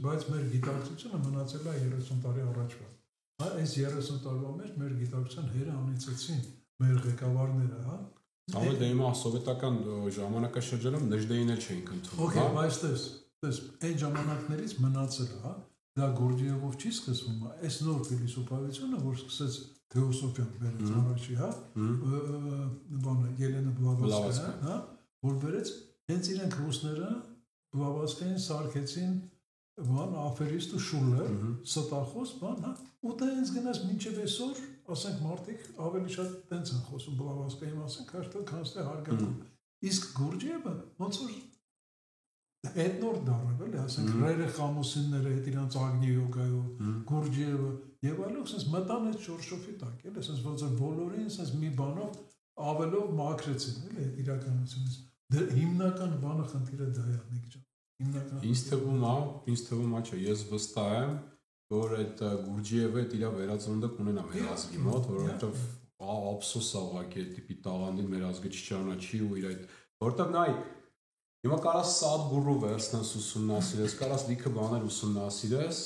բայց մեր գիտակցությունը մնացել է 30 տարի առաջվա։ Այս 30 տարվա մեջ մեր գիտակցության հերը անիծեցին մեր ղեկավարները, հա։ Ամեն դե հիմա սովետական ժամանակաշրջանում նժդեին էլ չէին ընդունում։ Okay, բայց պես այն ժամանակներից մնացել է, հա, դա Գուրջիևով չի սկսվում, այս նոր փիլիսոփայությունը, որ սկսեց թեոսոֆիան բերեց առաջի, հա, բանը Ելենա Բլավատսկայան, հա, որ բերեց հենց իրենք ռուսները Բլավատսկային սարքեցին բան աֆերիստ ու շուլեր, ստախոս բան, հա, ու դա հենց գնաց մինչև այսօր, ասենք մարդիկ ավելի շատ տենց են խոսում Բլավատսկայի մասին, քան թե հարգանքում։ Իսկ Գուրջիևը ոնց որ հետնորդ դառավ, էլի, ասենք Ռերը Խամուսինները, հետ իրանց Ագնի Յոգայով, Գուրջիևը եւ այլոք, sense մտան այդ շորշոֆի տակ, էլի, sense ոնց որ բոլորին sense մի բանով ավելով մաքրեցին, էլի, այդ իրականությունից։ Դե հիմնական բանը խնդիրը դա է, Նիկ ջան։ Ինձ թվում է, չէ, ես վստահ եմ, որ այդ Գուրջիևը իր վերածնունդը կունենա մեր ազգի մոտ, որովհետեւ ափսոս է ուղղակի այդ տիպի տաղանդին մեր ազգը չճանաչի ու իր այդ, որովհետեւ նայ հիմա կարաս Սադգուրու վերցնես ուսումնասիրես, կարաս լիքը բաներ ուսումնասիրես,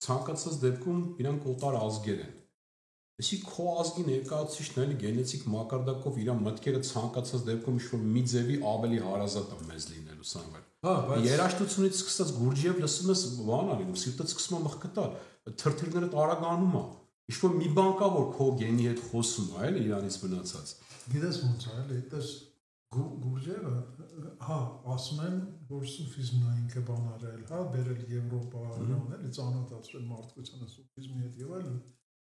ցանկացած դեպքում իրանք օտար ազգեր են։ Այսի քո ազգի ներկայացուցիչն էլի գենետիկ մակարդակով իր մտքերը ցանկացած դեպքում ինչ-որ մի ձևի ավելի հարազատ է մեզ լինելու սանվեր։ Հա, բայց երաշտությունից սկսած Գուրջիև լսում ես բան ալինում, սիրտը սկսում է մխկտալ, թրթիռները տարագանում է։ Ինչ-որ մի բան կա, որ քո գենի հետ խոսում է, էլի իրանից մնացած։ Գիտես ոնց է, էլի, այդպես Գուրջիևը, հա, ասում են, որ սուֆիզմն է ինքը բան արել, հա, բերել Եվրոպա, էլի ծանոթացրել մարդկությանը սուֆիզմի հետ եւ այլն,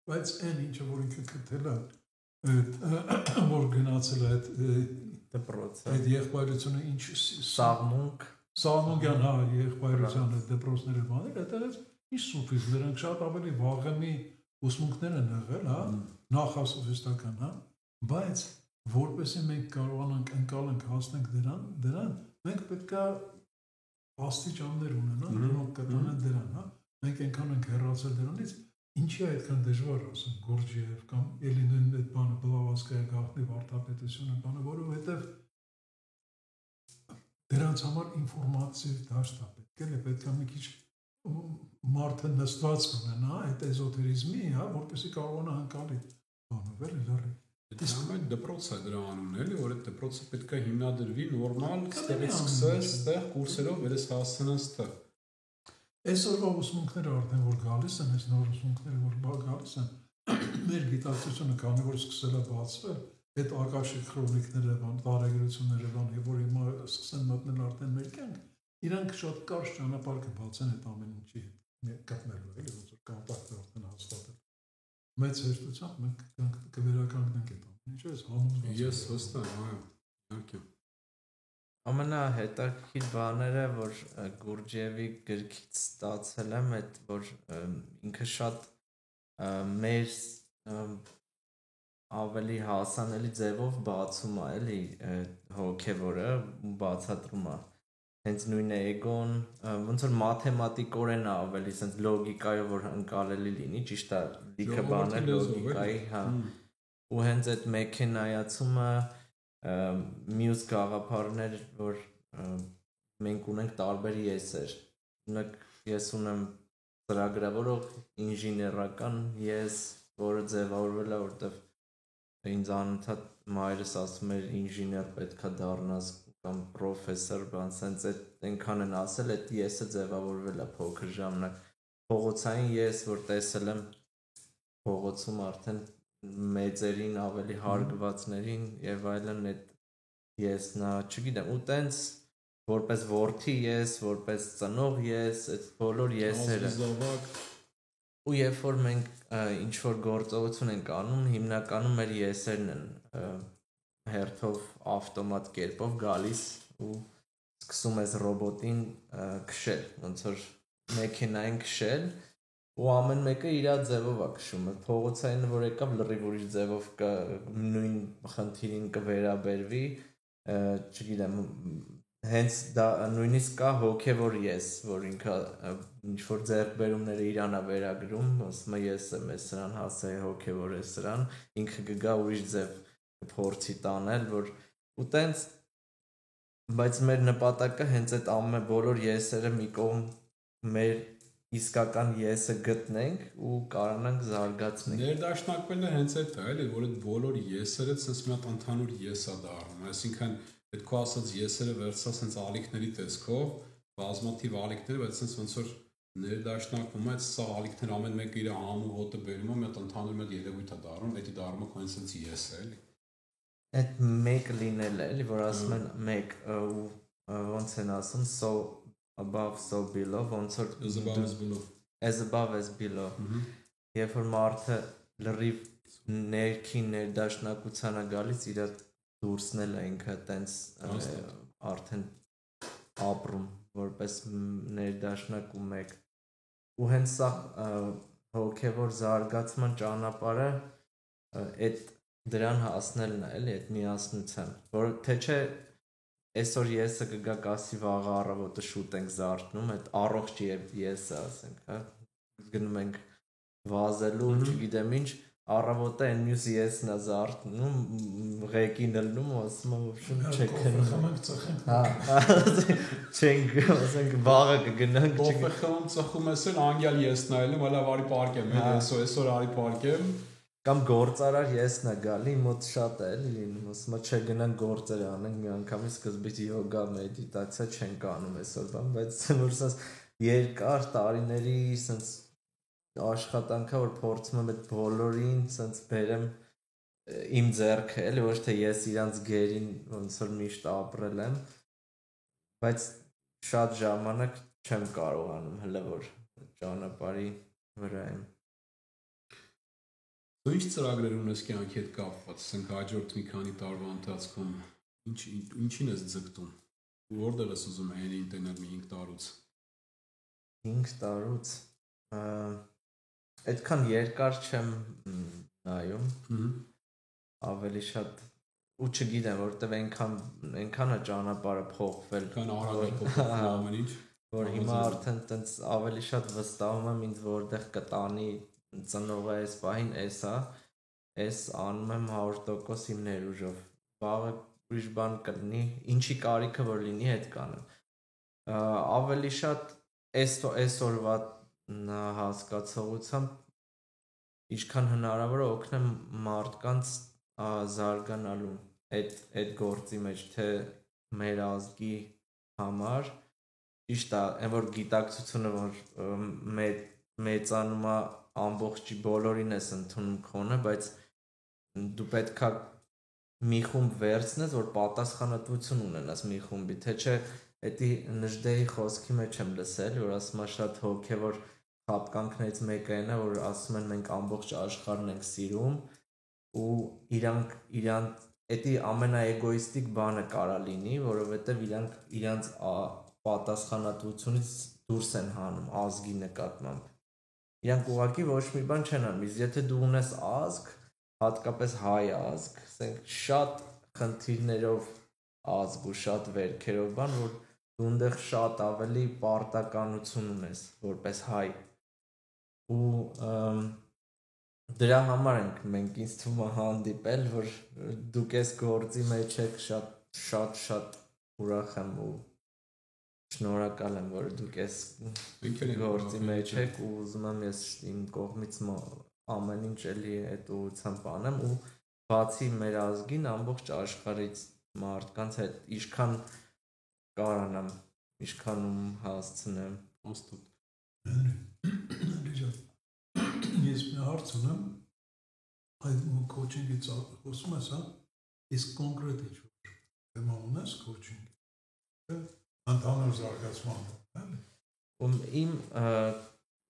բայց այն ինչը որ ինքը քթել է, որ գնացել է այդ դպրոցը, այդ եղբայրությունը ինչ Սաղմունքյան, հա, եղբայրությանը դպրոցները բաներ, այդտեղից ինչ սուֆիզմ, նրանք շատ ավելի վաղեմի ուսմունքներ են եղել, հա, նախասուֆիստական, հա, բայց որպեսզի մենք կարողանանք ընկալենք հասնենք դրան, մենք պետք է աստիճաններ ունենանք, որոնք կտանեն դրան, հա, մենք այնքան ենք հեռացել դրանից, ինչի է այդքան դժվար ասեմ Գուրջիև կամ էլի նույն այդ բանը Բլավատսկայի գաղտնի վարդապետությունը բանը, որովհետև դրանց համար ինֆորմատիվ դաշտ է պետք է մի քիչ մարդը նստված ունենա այդ էզոտերիզմի, հա, որպեսզի կարողանա ընկալի բանով էլի լրի։ Իսկ այդ դպրոցը դրա անունն էլի, որ այդ դպրոցը պետք է հիմնադրվի նորմալ, ստեղից սկսես, ստեղ կուրսերով վերես հասցնես տեղ։ Այսօրվա ուսմունքները արդեն որ գալիս են, այս նոր ուսմունքները որ գալիս են, մեր գիտակցությունը քանի որ սկսել է բացվել, այդ ակաշիկ քրոնիկները, տարեգրությունները, որ հիմա սկսեն մտնել արդեն մեր կյանք, իրանք շատ կարճ ճանապարհ կբացեն այդ ամեն ինչի հետ գտնելու, էլի ոնց որ կոնտակտը արդեն հաստատել։ Մեծ հեշտությամբ մենք կվերականգնենք այդ ամեն ինչը, ես համոզված եմ։ Ես վստահ եմ, այո, իհարկե։ Ամենահետաքրքիր բաները, որ Գուրջիևի գրքից ստացել եմ, այդ որ ինքը շատ մեր ավելի հասանելի ձևով բացում է, էլի հոգևորը բացատրում է։ Հենց նույն էգոն, ոնց որ մաթեմատիկորեն ավելի sense լոգիկայով որ ընկալելի լինի, ճիշտ է, լիքը բաներ լոգիկայի, հա։ Ու հենց այդ մեքենայացումը մյուս գաղափարներ, որ մենք ունենք տարբեր եսեր։ Օրինակ ես ունեմ ծրագրավորող ինժեներական ես, որը ձևավորվել է, որտեղ ինձ անընդհատ մայրս ասում էր ինժեներ պետքա դառնաս կամ պրոֆեսոր, բան, sense այնքան են ասել, այդ եսը ձևավորվել է փոքր ժամանակ։ Փողոցային ես, որ տեսել եմ փողոցում արդեն մեծերին, ավելի հարգվածներին եւ այլն, այդ եսն է, չգիտեմ, ու տենց որպես որդի ես, որպես ծնող ես, այդ բոլոր եսերը։ Ու երբ որ մենք ինչ որ գործողություն ենք անում, հիմնականում մեր եսերն են հերթով ավտոմատ կերպով գալիս ու սկսում ես ռոբոտին քշել, ոնց որ մեքենային քշել, ու ամեն մեկը իր ձևով է քշում։ Փողոցային որ եկավ լրիվ ուրիշ ձևով նույն խնդիրին կվերաբերվի, չգիտեմ, հենց դա նույնիսկ կա հոգևոր ես, որ ինքը ինչ որ ձեռքբերումները իրան է վերագրում, ասում է ես եմ սրան հասել, հոգևոր է սրան, ինքը կգա ուրիշ ձև փորձի տանել, որ ու տենց, բայց մեր նպատակը հենց այդ ամեն բոլոր եսերը մի կողմ մեր իսկական եսը գտնենք ու կարողանանք զարգացնել։ Ներդաշնակվելը հենց այդ է, էլի, որ այդ բոլոր եսերը sense մի հատ ընդհանուր ես է դառնում, այսինքն այդ քո ասած եսերը վերցած sense ալիքների տեսքով, բազմաթիվ ալիքներ, բայց sense ոնց որ ներդաշնակվում է, սա ալիքներ ամեն մեկը իր անուն հոտը բերում է, մի հատ ընդհանուր մի երևույթ է դառնում, դա դառնում է քո sense ես է, էլի։ Այդ մեկ լինել է, էլի, որ ասում են մեկ ու ոնց են ասում so above so below, ոնց որ as above as below։ Երբ որ մարդը լրիվ ներքին ներդաշնակության է գալիս, իր դուրսնել է ինքը տենց արդեն ապրում որպես ներդաշնակ ու մեկ ու հենց սա հոգևոր զարգացման ճանապարհը այդ դրան հասնելն է էլի այդ միասնության որ թե չէ այսօր եսը կգա կասի վաղը առավոտը շուտ ենք զարթնում այդ առողջ եսը ասենք հա գնում ենք վազելու չգիտեմ ինչ առավոտը այն մյուս եսն է զարթնում ղեկին ելնում ու ասում եմ ոբշում չեք չենք ասենք վաղը կգնանք կոֆե խմում ծխում ես էլ անգյալ եսն այլում հələ արի պարկեմ այսօր արի պարկեմ կամ գործարար եսն է գալի մոտ շատ է էլի լինում ասում եմ չէ գնանք գործեր անենք մի անգամից սկզբից յոգա մեդիտացիա չենք անում այսօր բան բայց որ ասես երկար տարիների sense աշխատանքա որ փորձում եմ այդ բոլորին sense բերեմ իմ ձեռքը էլի ոչ թե ես իրանց գերին ոնց որ միշտ ապրել եմ բայց շատ ժամանակ չեմ կարողանում հələ որ ճանապարհի վրա եմ Դու ինչ ծրագրեր ունես կյանքի հետ կապված, ասենք հաջորդ մի քանի տարվա ընթացքում ինչին ես ձգտում որտեղ ես ուզում այն տենել մի 5 տարուց 5 տարուց այդքան երկար չեմ նայում ավելի շատ ու չգիտեմ որտեվ այնքան է ճանապարհը փոխվել քան արագ է փոխվում ամեն ինչ որ հիմա արդեն տենց ավելի շատ վստահում եմ ինձ որտեղ կտանի ծնողը այս պահին էս անում եմ 100% իմ ներուժով վաղը ուրիշ բան կլինի ինչի կարիքը որ լինի հետ կանեմ ավելի շատ այսօրվա հասկացողությամբ ինչքան հնարավոր է օգնեմ մարդկանց զարգանալու այդ գործի մեջ թե մեր ազգի համար ճիշտ է այն որ գիտակցությունը որ մեծանում է ամբողջի բոլորին ես ընդունում քոնը բայց դու պետքա մի խումբ վերցնես որ պատասխանատվություն ունենաս մի խումբի թե չէ էդի նժդեի խոսքի մեջ եմ լսել որ ասում է շատ հոգևոր խապկանքներից մեկը այն է որ ասում են մենք ամբողջ աշխարհն ենք սիրում ու իրանք էդի ամենաեգոիստիկ բանը կարա լինի որովհետև իրանք պատասխանատվությունից դուրս են հանում ազգի նկատմամբ Իրանք ուղղակի ոչ մի բան չեն անում, իսկ եթե դու ունես ազգ, հատկապես հայ ազգ, ասենք շատ խնդիրներով ազգ ու շատ վերքերով բան, որ դու այնտեղ շատ ավելի պարտականություն ունես որպես հայ։ Ու դրա համար ենք մենք ինձ թվում է հանդիպել, որ դուք այս գործի մեջ եք շատ ուրախ եմ ու շնորհակալ եմ, որ դուք այս գործի մեջ եք ու ուզում եմ ես իմ կողմից ամեն ինչ էլի այդ ուղղությամբ անեմ ու բացի մեր ազգին ամբողջ աշխարհից մարդկանց հետ ինչքան կարանամ, ինչքանում հասցնեմ։ Ես մի հարց ունեմ, այդ կոչինգից խոսում ես, հա, իսկ կոնկրետ ինչ-որ թեմա ունես կոչինգ Ընդհանուր զարգացման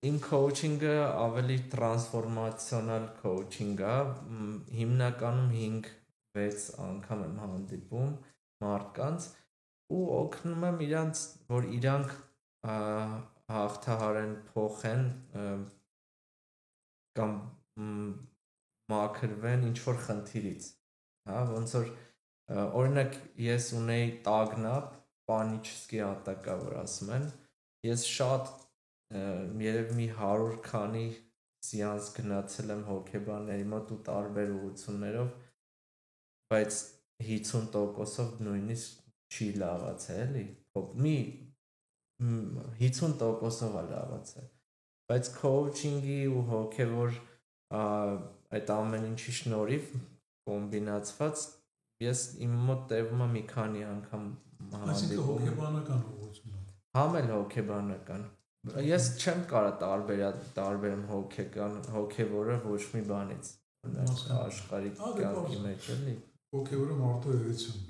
Իմ coaching-ը ավելի տրանսֆորմացիոնալ coaching է, հիմնականում 5-6 անգամ եմ հանդիպում մարդկանց ու օգնում եմ իրանց, որ իրանք հաղթահարեն, փոխեն կամ մաքրվեն ինչ-որ խնդիրից, հա, ոնց որ օրինակ ես ունեի տագնապ պանիչսկի ատակա որ ասում են ես շատ երևի մի 100 քանի սեանս գնացել եմ հոգեբանների մոտ ու տարբեր ուղղություններով բայց 50%-ով նույնիսկ չի լավացել էլի մի 50%-ով է լավացել բայց coaching-ի ու հոգևոր այդ ամեն ինչի շնորհիվ կոմբինացված ես իմ մոտ տևում է մի քանի անգամ Այսինքն հոգեբանական ուղղություն Համ էլ հոգեբանական։ Ես չեմ կարող տարբերեմ հոգևորը ոչ մի բանից։ Աշխարհիկ կյանքի մեջ էլի։ Հոգևորը մարդու էություն։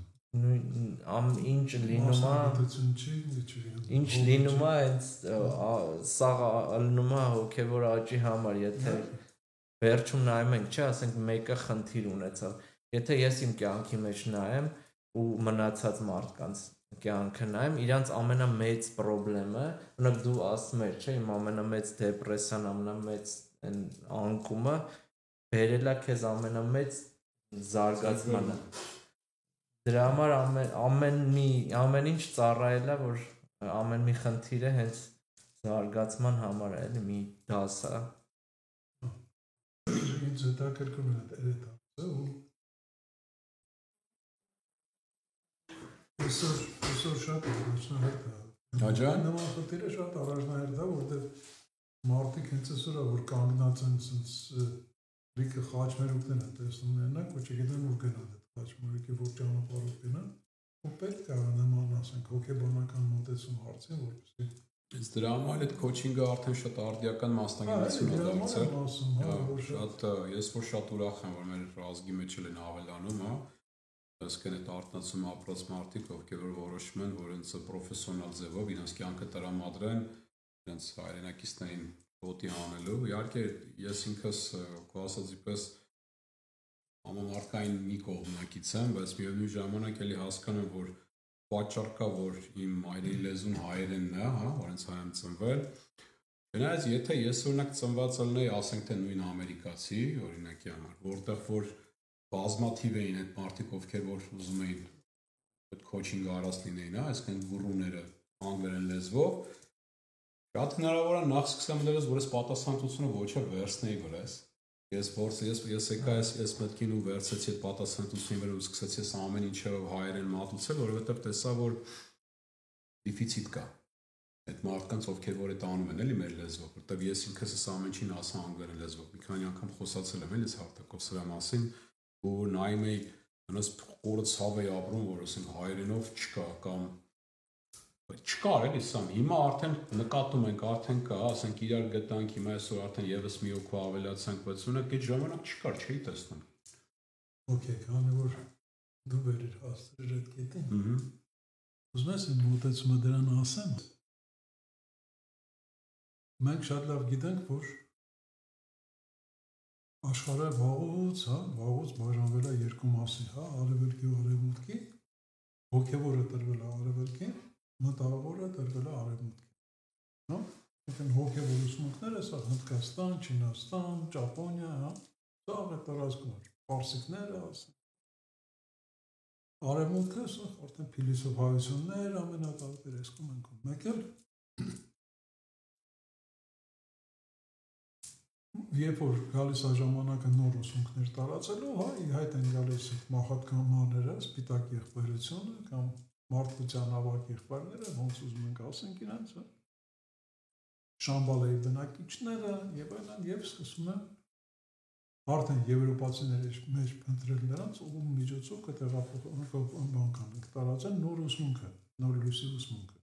Ինչ լինում է, հենց սաղ ալնում է հոգևոր աճի համար, եթե վերջում նայում ենք, չէ, ասենք մեկը խնդիր ունեցավ։ Եթե ես իմ կյանքի մեջ նայեմ ու մնացած մարդկանց կյանքը նայեմ, իրանց ամենամեծ խնդիրը, օրինակ դու ասում ես, չէ, իմ ամենամեծ դեպրեսիան, ամենամեծ անկումը բերել է քեզ ամենամեծ զարգացմանը։ Դրա համար ամեն ինչ ծառայել է, որ ամեն մի խնդիրը հենց զարգացման համար է, էլի մի դաս է։ Ինձ հետաքրքրում է այդ հարցը, Այսօր շատ առաջնահերթ է։ Աջան։ Նման խնդիրը շատ առաջնահերթ է, որտեղ մարդիկ հենց այսօր որ կանգնած են լիքը խաչմերուկներ են տեսնում նրանք, որ չգիտեն ուր գնան այդ խաչմերուկի որ ճանապարհով գնան, ու պետք է նման ասենք հոգեբանական մոտեցում հարցին, որպեսզի Իսկ դրա համար այդ քոչինգը արդեն շատ արդիական մասնագիտություն է դարձել։ Շատ ես որ շատ ուրախ եմ, որ մեր ազգի մեջ են ավելանում, հա։ Այսինքն այդ արտնացում ապրած մարդիկ, ովքեր որ որոշում են, որ ինձ պրոֆեսիոնալ ձևով իրենց կյանքը տրամադրեն, իրենց հայրենակիցներին ոտի հանելու։ Իհարկե ես ինքս քո ասածի պես համամարտկային մի կողմնակից եմ, բայց միևնույն ժամանակ էլի հասկանում եմ, որ պատճառ կա, որ իմ մայրենի լեզուն հայերենն է, հա, որ ինձ հայ եմ ծնվել։ Չնայած եթե ես օրինակ ծնված ելնեի, ասենք թե նույն ամերիկացի, օրինակի համար, որտեղ որ բազմաթիվ էին այդ մարդիկ, ովքեր որ ուզում էին այդ քոչինգը արած լինեին, հա, այսինքն գուրուները անգլերեն լեզվով, շատ հնարավոր է նախ սկսեմ դերս, որ այս պատասխանատվությունը ոչը վերցնեի վրաս։ Ես եկա այս մտքին ու վերցեցի այդ պատասխանատվությունի վրա ու սկսեցի այս ամեն ինչը հայերեն մատուցել, որովհետև տեսա, որ դեֆիցիտ կա այդ մարդկանց, ովքեր որ այդ անում են, էլի մեր լեզվով, որտեղ ես ինքս այս ամեն ինչին ասա անգլերեն լեզվով։ Մի քանի անգամ խոսացել եմ էլի հարթակով սրա մասին, ու նայում էի, հենց խորը ցավ էի ապրում, որ ասենք հայերենով չկա կամ չկար էլի սա։ Հիմա արդեն նկատում ենք, արդեն կա, ասենք իրար գտանք, հիմա այսօր արդեն եւս մի օգու ավելացանք, բայց ունեք այդ ժամանակ չկար, չէի տեսնում։ Okay, քանի որ դու վերիր հասցրել այդ կետին։ Ուզում ես իմ մոտեցումը դրան ասեմ։ Մենք շատ լավ գիտենք, որ աշխարհը վաղուց բաժանվել է երկու մասի, հա, արևելքի ու արևմուտքի, հոգևորը տրվել է արևելքին, մտավորը տրվել է արևմուտքին, հա, այսինքն հոգևոր ուսմունքները սա Հնդկաստան, Չինաստան, Ճապոնիա, հա, սա է տարածքում է, պարսիկները, ասենք, արևմուտքը սա արդեն փիլիսոփայություններ ամենատարբեր այսքում ենք, մեկ էլ Երբ որ գալիս է ժամանակը նոր ուսմունքներ տարածելու, հա, ի հայտ են գալիս մահատկանները, սպիտակ եղբայրությունը կամ մարդկության ավագ եղբայրները, ոնց ուզում ենք ասենք իրանց, հա, Շամբալեի բնակիչները եւ այլն, եւ սկսում են արդեն եվրոպացիների մեջ փնտրել նրանց ու միջոցով կտեղափոխել տարածել նոր ուսմունքը, նոր լույսի ուսմունքը։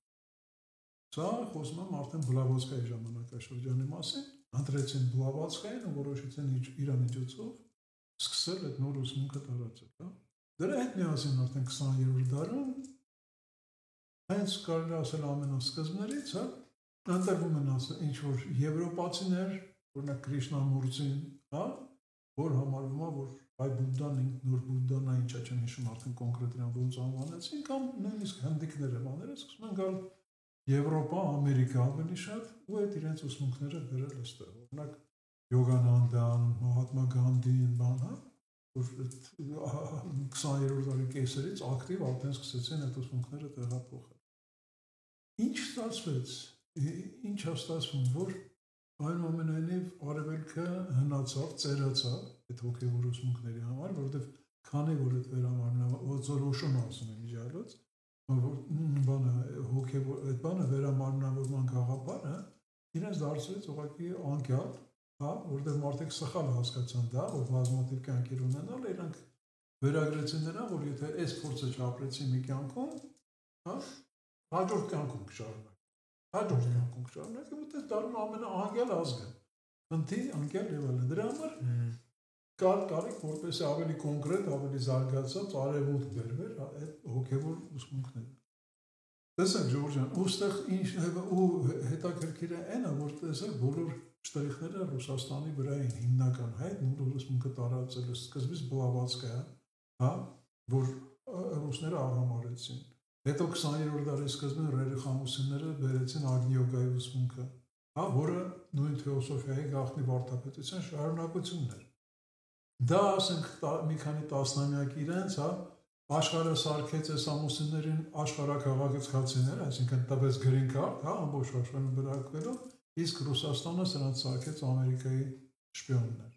Սա խոսում եմ արդեն Բլավատսկայի ժամանակաշրջանի մասին, ընտրեցին Բլավատսկային ու որոշեցին իր միջոցով սկսել այդ նոր ուսմունքը տարածել, հա։ Դրա հետ միասին արդեն 20-րդ դարում հենց կարելի ասել ամենասկզբներից, հա, ընտրվում են ասել ինչ որ եվրոպացիներ, օրինակ Կրիշնամուրտին, հա, որ համարվում է, որ այ Բուդդան, նոր Բուդդան է, ինչա չեմ հիշում արդեն կոնկրետ իրան ոնց անվանեցին, կամ նույնիսկ հնդիկները բաները սկսում են գալ Եվրոպա, Ամերիկա ավելի շատ ու այդ իրենց ուսմունքները դրել այստեղ։ Օրինակ Յոգանանդան, Մահատմա Գանդին, բան, հա, որ 20-րդ դարի կեսերից ակտիվ արդեն սկսեցին այդ ուսմունքները տեղափոխել։ Ինչ ստացվեց։ Ինչ է ստացվում, որ այնուամենայնիվ արևելքը հնացավ, ծերացավ այդ հոգևոր ուսմունքների համար, որովհետև քանի որ այդ վերամարմնավորություն ասում են իջալոց, բանը հոգևոր այդ բանը վերամարմնավորման գաղափարը իրենց դարձրեց ուղղակի անկյալ, հա, որտեղ մարդիկ սխալ հասկացան դա, որ բազմաթիվ կյանքեր ունենալ, իրանք վերագրեցին նրան, որ եթե այս փորձը չապրեցի մի կյանքում, հա, հաջորդ կյանքում կշարունակի։ հաջորդ կյանքում շարունակի, որտեղ դառնում ամենաանգել ազգը։ Ընտի անգել եւ այլն։ Դրա համար կարիք որպեսզի ավելի կոնկրետ, ավելի զարգացած արևմուտք բերվեր այդ հոգեվոր ուսմունքները։ Տեսեք Ժորժ ջան, ուստեղ ինչ ու հետաքրքիր է այնա, որ տեսեք բոլոր շտրիխները Ռուսաստանի վրա են հիմնական հայտ ուսմունքը տարածել սկզբից Բլավատսկայա, հա, որ ռուսները արհամարեցին։ Հետո 20-րդ դարի սկզբին Ռերիխամուսինները բերեցին Ագնիոգայի ուսմունքը, հա, որը նույն ֆիլոսոֆիայի գաղտնի վարդապետության շարունակությունն էր։ Դա ասենք մի քանի տասնամյակ իրենց, հա, աշխարհը սարքեց այս ամուսիններին աշխարհաքաղաքացիներ, այսինքն տվեց green card, հա, ամբողջ աշխարհում բնակվելու, իսկ Ռուսաստանը սրանց սարքեց Ամերիկայի շպիոններ։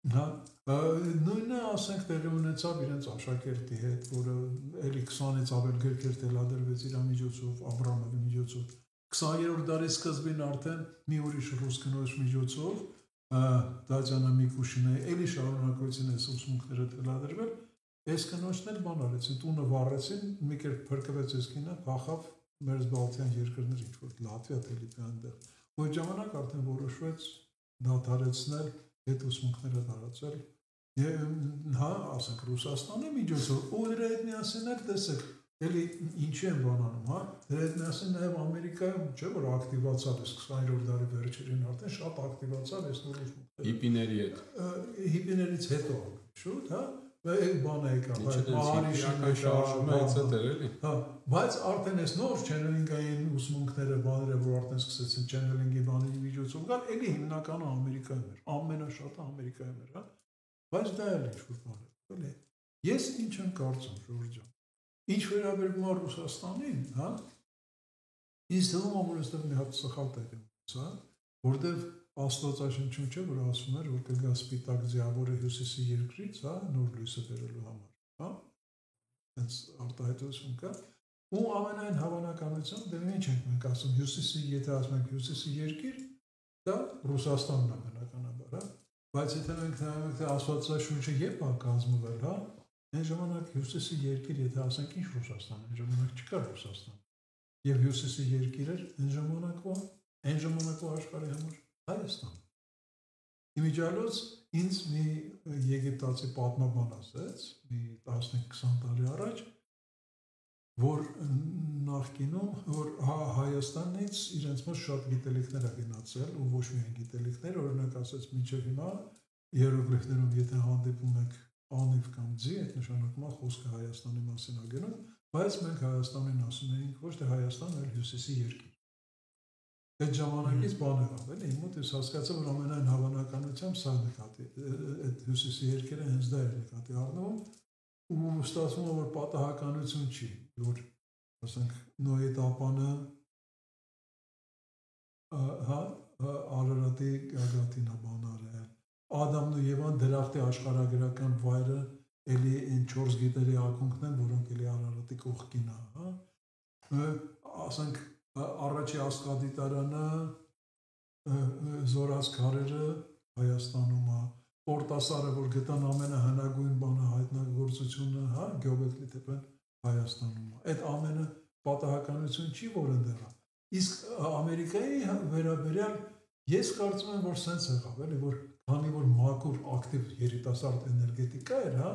Հա, նույնը ասենք տեղի ունեցավ իրենց աշակերտի հետ, որը էլի 20-ից ավել գրքեր թելադրվեց իր միջոցով, Աբրամովի միջոցով։ 20-րդ դարի սկզբին արդեն մի ուրիշ ռուս կնոջ միջոցով Տատյանա Միկուշինայի էլի շարունակվեցին այս ուսմունքները թելադրվել, այս կնոջն էլ բան արեցին, տունը վառեցին, մի կերպ փրկվեց այս կինը, փախավ մեր Բալթյան երկրներ, ինչ-որ Լատվիա, թե Լիտվա այնտեղ։ Ու այդ ժամանակ արդեն որոշվեց դադարեցնել այդ ուսմունքները տարածել։ Հա, ասենք Ռուսաստանի միջոցով, ու դրա հետ միասին էլ տեսեք, էլի ինչի են բանանում, հա, դրա հետ միասին նաև Ամերիկայում չէ, որ ակտիվացավ այս 20-րդ դարի վերջերին արդեն շատ ակտիվացավ այս նոր ուսմունքները։ Հիպիների հետ։ Հիպիներից հետո, շուտ, հա, բանը եկավ, հա, բայց արդեն այս նոր չենելինգային ուսմունքները, բաները, որ արդեն սկսեցին չենելինգի բանի միջոցով գալ, էլի հիմնականը Ամերիկայում էր, ամենաշատը Ամերիկայում էր, հա, բայց դա էլ ինչ-որ բան է, ես ինչ եմ կարծում, Ժորժ ջան, ինչ վերաբերվում է Ռուսաստանին, հա, ինձ թվում է, որ այստեղ մի հատ սխալ տեղ է, հա, որտեղ Աստվածաշնչում չէ, որ ասում էր, որ կգա սպիտակ ձիավորը հյուսիսի երկրից, հա, նոր լույսը բերելու համար, հա, հենց արտահայտություն կա, ու ամենայն հավանականությամբ դեռ ինչ ենք մենք ասում, հյուսիսի, եթե ասում ենք հյուսիսի երկիր, դա Ռուսաստանն է բնականաբար, հա, բայց եթե մենք նայում ենք, թե Աստվածաշունչը երբ է կազմվել, հա, այն ժամանակ հյուսիսի երկիր, եթե ասենք ինչ Ռուսաստան, այն ժամանակ չկար Ռուսաստան, եւ հյուսիսի երկիր էր այն ժամանակվա աշխարհի համար Հայաստան։ Իմիջիալոց ինձ մի եգիպտացի պատմաբան ասեց, մի 15-20 տարի առաջ, որ նախկինում, որ Հայաստանից իրենց մոտ շատ գիտելիքներ է գնացել, ու ոչ միայն գիտելիքներ, օրինակ ասեց մինչև հիմա հիերոգլիֆներում եթե հանդիպում եք անիվ կամ ձի, այդ նշանակում է խոսքը Հայաստանի մասին է գնում, բայց մենք Հայաստանին ասում էինք ոչ թե Հայաստան, այլ հյուսիսի երկիր։ Այդ ժամանակից բան եղավ, էլի, իմ մոտ ես հասկացա, որ ամենայն հավանականությամբ սա նկատի, այդ հյուսիսի երկերը հենց դա էր նկատի առնվում, ու ստացվում է, որ պատահականություն չի, որ, ասենք, Նոյի տապանը, հա, Արարատի գագաթին է բան արել, Ադամն ու Եվան դրախտի աշխարհագրական վայրը էլի այն 4 գիտերի ակունքն են, որոնք էլի Արարատի կողքին է, հա, ասենք, առաջի աստղադիտարանը Զորաց քարերը Հայաստանում է, Պորտասարը, որ գտան ամենահնագույն բանը հայտնագործությունը, հա, Գյոբեկլի տեպեն Հայաստանում է։ Այդ ամենը պատահականություն չի, որ ընդեղ է։ Իսկ Ամերիկայի վերաբերյալ ես կարծում եմ, որ սենց եղավ, էլի, որ քանի որ մաքուր ակտիվ երիտասարդ էներգետիկա էր, հա,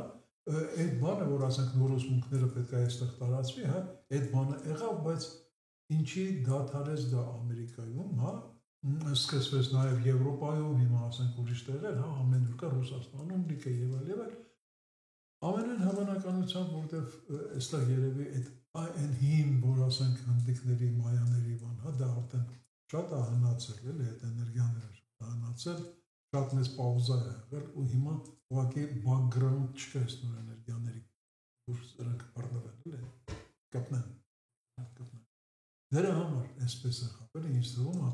այդ բանը, որ ասենք նոր ուսմունքները պետք է այստեղ տարածվի, հա, այդ բանը եղավ, բայց ինչի դադարեց դա Ամերիկայում, հա, սկսվեց նաև Եվրոպայում, հիմա ասենք ուրիշ տեղեր, հա, ամենուր կա Ռուսաստանում, լիքը եւ այլ, ամենայն հավանականությամբ, որտեվ այստեղ երևի այն հին, որ ասենք հնդիկների, մայաների բան, հա, դա արդեն շատ է հնացել, էլի, այդ էներգիաները շատ է հնացել, շատ մեծ պաուզա է եղել, ու հիմա ուղղակի background չկա այս նոր էներգիաների, որ սրանք բռնվել, էլի, կապնեն։ Դրա համար այսպես է խապել, ինչ թվում է,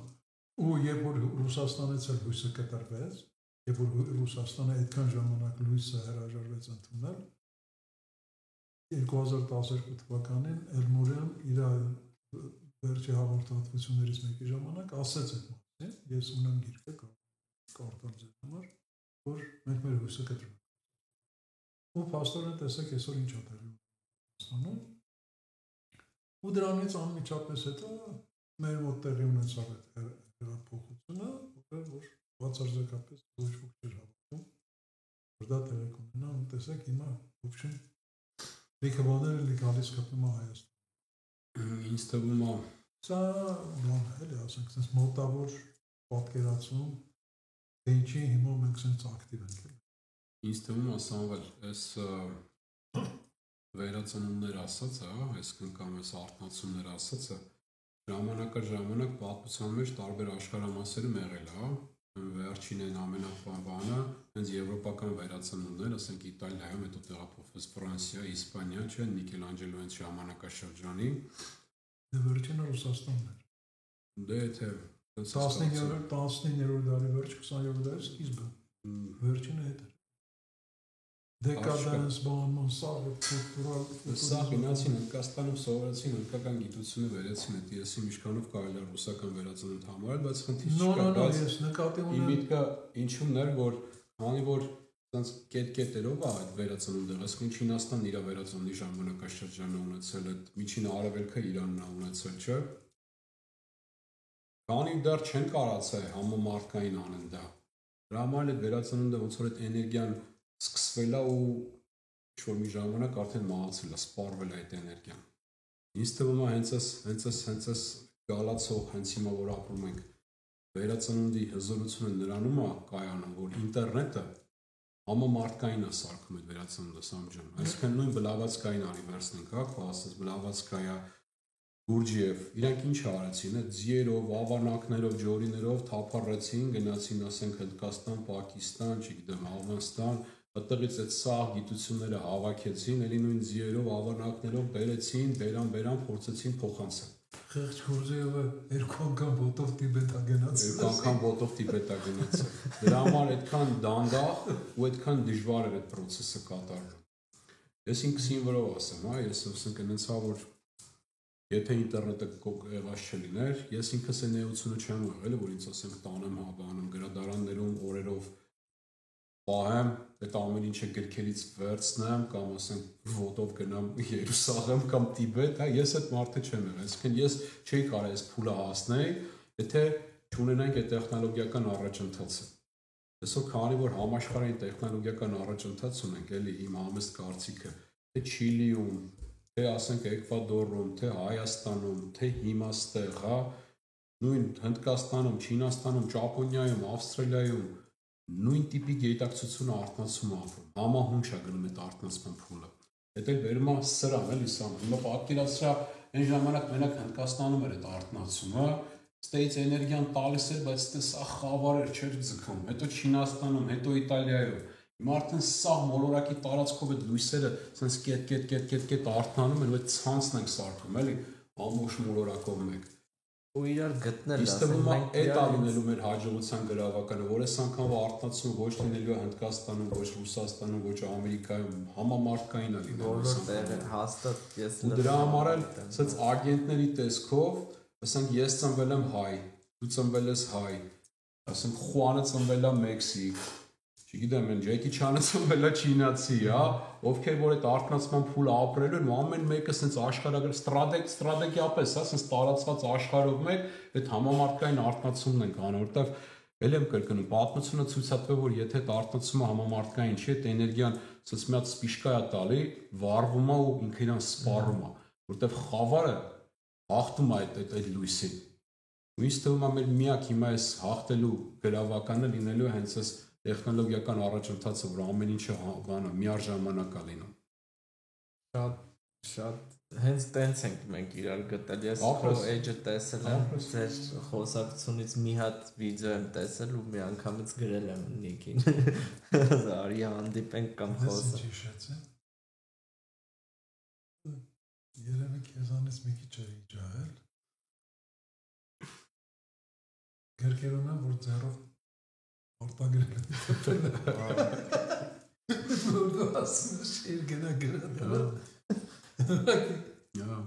ու երբ որ Ռուսաստանից էլ լույսը կտրվեց, երբ որ Ռուսաստանը այդքան ժամանակ լույսը հրաժարվեց ընդունել, 2012 թվականին Էլմուրյան իր վերջի հաղորդատվություններից մեկի ժամանակ ասեց այդ մասին, ես ունեմ գիրքը կարդալ ձեր համար, որ մենք մեր լույսը կտրվենք։ Ու փաստորեն տեսեք այսօր ինչ է տեղի Ռուսաստանում։ Ու դրանից անմիջապես հետո մեր մոտ տեղի ունեցավ այդ հեղափոխությունը, որ բացարձակապես ոչ ոք չէր հավատում, որ դա տեղի կունենա, ու տեսեք հիմա ոբշեն լիքը բաներ էլի գալիս գտնում է Հայաստան։ Ինձ թվում է սա բան էլի ասենք sense մոտավոր պատկերացում թե ինչի հիմա մենք sense ակտիվ ենք էլի։ Ինձ թվում է Սամվել, այս վերածնունդներ ասածը, այսինքն կամ այս արտնացումներ ասածը ժամանակ պատմության մեջ տարբեր աշխարհամասերում եղել է, վերջին այն ամենաբանը, հենց եվրոպական վերածնունդներ, ասենք Իտալիայում, հետո տեղափոխվեց Ֆրանսիա, Իսպանիա, չէ, Միքելանջելոյի ժամանակաշրջանի, վերջինը Ռուսաստանն էր։ Դե թե 19-րդ դարի վերջ 20-րդ դարի սկիզբը։ Վերջինը հետ էր։ Դեկադենս բանման սաղը կուլտուրալ Սա գնացին Հնդկաստանում սովորեցին հնդկական գիտությունը վերեցին այդ եսի միջքանով կարելի է ռուսական վերածնունդ համարել, բայց խնդիրը չկա, բայց ես նկատի ունեմ։ Իմ միտքը ինչու՞մն էր, որ քանի որ ցած կետ-կետերով է այդ վերածնունդը, այսինքն Չինաստանն իր վերածնունդի ժամանակաշրջանը ունեցել, այդ միջին արևելքը Իրանն է ունեցել, չէ՞։ Քանի դեռ չեն կարացել համամարտկային անեն դա։ Դրա համար այդ վերածնունդը ոնց որ այդ էներգիան սկսվել է ու ինչ-որ մի ժամանակ արդեն մահացել է, սպառվել է այդ էներգիան։ Ինձ թվում է հենց այս գալացող, հենց հիմա որ ապրում ենք, վերածնունդի հզորությունը նրանում է կայանում, որ ինտերնետը համամարտկային է սարքում այդ վերածնունդը, Սամջան։ Այսինքն նույն Բլավատսկային արի վերցնենք, հա, քո ասած Բլավատսկայա, Գուրջիև, իրանք ինչ արեցին, այդ ձիերով, ավանակներով, ջորիներով թափառեցին, գնացին, ասենք Հնդկաստան, Պակիստան, չգիտեմ, Աֆղանստան, այդտեղից այդ սաղ գիտությունները հավաքեցին, էլի նույն ձիերով, ավանակներով բերեցին, բերան, փորձեցին փոխանցել։ Խեղճ Գուրջիևը 2 անգամ ոտով Տիբետ է գնացել։ 2 անգամ ոտով Տիբետ է գնացել։ Դրա համար այդքան դանդաղ ու այդքան դժվար էր այդ process-ը կատարել։ Ես ինքս ինքնուրով ասեմ, հա, ես ասենք այնցա որ եթե ինտերնետը եղած չլիներ, ես ինքս այն էությունը չեմ եղել, որ ինձ ասենք տանեմ հավանում գրադարաններում օրերով պահեմ, այդ ամեն ինչը գրքերից վերցնեմ կամ ասենք ոտով գնամ Երուսաղեմ կամ Տիբետ, հա, ես այդ մարդը չեմ եղել, այսինքն ես չէի կարող այս փուլը հասնել, եթե չունենայինք այդ տեխնոլոգիական առաջընթացը։ Այսօր քանի որ համաշխարհային տեխնոլոգիական առաջընթաց ունենք, էլի իմ համեստ կարծիքը, թե Չիլիում, թե ասենք Էկվադորում, թե Հայաստանում, թե հիմա ստեղ, հա, նույն Հնդկաստանում, Չինաստանում, Ճապոնիայում, Ավստրալիայում նույն տիպի գիտակցությունը արտնացում ապրում, համահունչ է գնում այդ արտնացման փուլը։ Դա էլ վերում է սրան, էլի սա։ Հիմա պատկերացրա այն ժամանակ մենակ Հնդկաստանում էր այդ արտնացումը, ստեից էներգիան տալիս էր, բայց սա խավար էր, չէր ձգում։ Հետո Չինաստանում, հետո Իտալիայում։ Հիմա արդեն սաղ մոլորակի տարածքով այդ լույսերը sense կետ արթնանում են, ու այդ ցանցն ենք սարքում, էլի, ամբողջ մոլորակով մեկ։ Ու իրար գտնել, Իսկ թվում է այդ ալինելու մեր հաջողության գրավականը, որ այս անգամ արտնացումը ոչ լինելու է Հնդկաստանում, ոչ Ռուսաստանում, ոչ Ամերիկայում, համամարտկային է լինելու։ Բոլոր տեղը հաստատ ես լսել։ Դրա համար էլ sense ագենտների տեսքով, ասենք ես ծնվել եմ հայ, դու ծնվել ես հայ, ասենք Խուանը ծնվել է Մեքսիկ, չգիտեմ, Ջեկի Չանը ծնվել է չինացի, հա, ովքեր որ այդ արտնացման փուլը ապրելու են, ու ամեն մեկը sense աշխարհագրի ստրատեգիապես, հա, sense տարածված աշխարհով մեկ այդ համամարտկային արտնացումն են անում, որովհետև ել եմ կրկնում, պատմությունը ցույց է տվել, որ եթե այդ արտնացումը համամարտկային չի, այդ էներգիան sense մի հատ սպիշկա է տալի, վառվում է ու ինքը իրան սպառում է, որովհետև խավարը հաղթում է այդ լույսին։ Ու ինձ թվում է մեր միակ հիմա այս հաղթելու գրավականը լինելու է հենց այս տեխնոլոգիական առաջընթացը, որ ամեն ինչը բանը միաժամանակ է լինում։ Շատ հենց տենց ենք մենք իրար գտել։ Ես քո էջը տեսել եմ, ձեր խոսակցությունից մի հատ վիդեո եմ տեսել ու մի անգամից գրել եմ Նիկին։ Արի հանդիպենք կամ խոսենք։ Երևի քեզանից մի քիչ էի ջահել։ Գրքերոնա որ ձեռով արտագրել եմ։ Որը ասում շիր գնա գրել։ Ահա։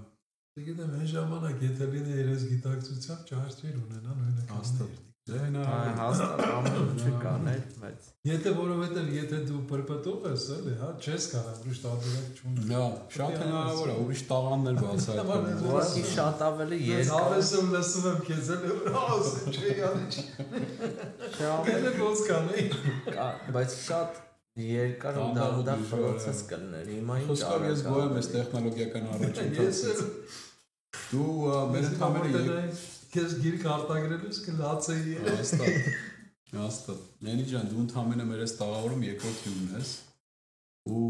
Չգիտեմ, այն ժամանակ եթե լինի երես գիտակցությամբ չհարցեր ունենա նույնը կասներ։ Հաստատ ամեն ինչը կաներ, բայց Եթե որովհետև եթե դու պրպտող ես, էլի, հա, չես կարող ուրիշ տարբերակ չունի։ Հա, շատ հնարավոր է, ուրիշ տաղաններ բացահայտել։ ուղղակի շատ ավելի երկար։ Հավեսում լսում եմ քեզ, էլի, ասում չի անի։ Շամելը ոնց կանեի։ Բայց շատ երկար ու դանդաղ process կլներ։ Հիմա ինչ Խոսքով ես գոյ եմ այս տեխնոլոգիական առաջընթացից։ Դու մեր ընդհանրապես Քեզ գիրք արտագրելուց կլացեի։ Հաստատ։ Լենի ջան, դու ընդհանրապես մեր այս տաղավարում երկրորդ հյուրն ես։ Ու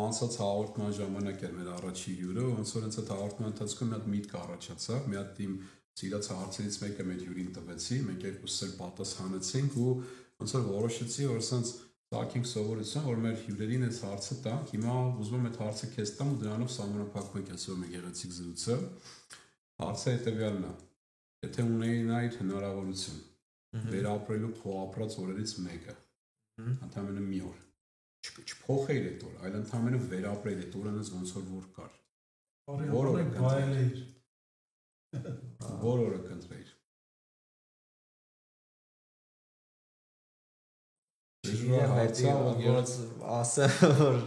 անցած հաղորդման ժամանակ էր մեր առաջի հյուրը, ոնց որ հենց այդ հաղորդման ընթացքում մի հատ միտք առաջացավ, մի հատ իմ սիրած հարցերից մեկը մեր հյուրին տվեցի, մենք երկուսս էլ պատասխանեցինք ու ոնց որ որոշեցի, որ ասենց տակինք սովորություն, որ մեր հյուրերին այս հարցը տանք, հիմա ուզում եմ այդ հարցը քեզ տամ ու դրանով սահմանափակվենք այսօր մեր գեղեցիկ զրույցը։ Հարցը հետևյալն է. Եթե ունենայիր հնարավորություն վերապրելու քո ապրած օրերից մեկը, ընդհանրապես մի օր, չփոխեիր այդ օրը, այլ ընդհանրապես վերապրեիր այդ օրը ոնց որ կար։ Որ օրը կընտրեիր։ Որ օրը կընտրեիր։ Ես ասեմ, որ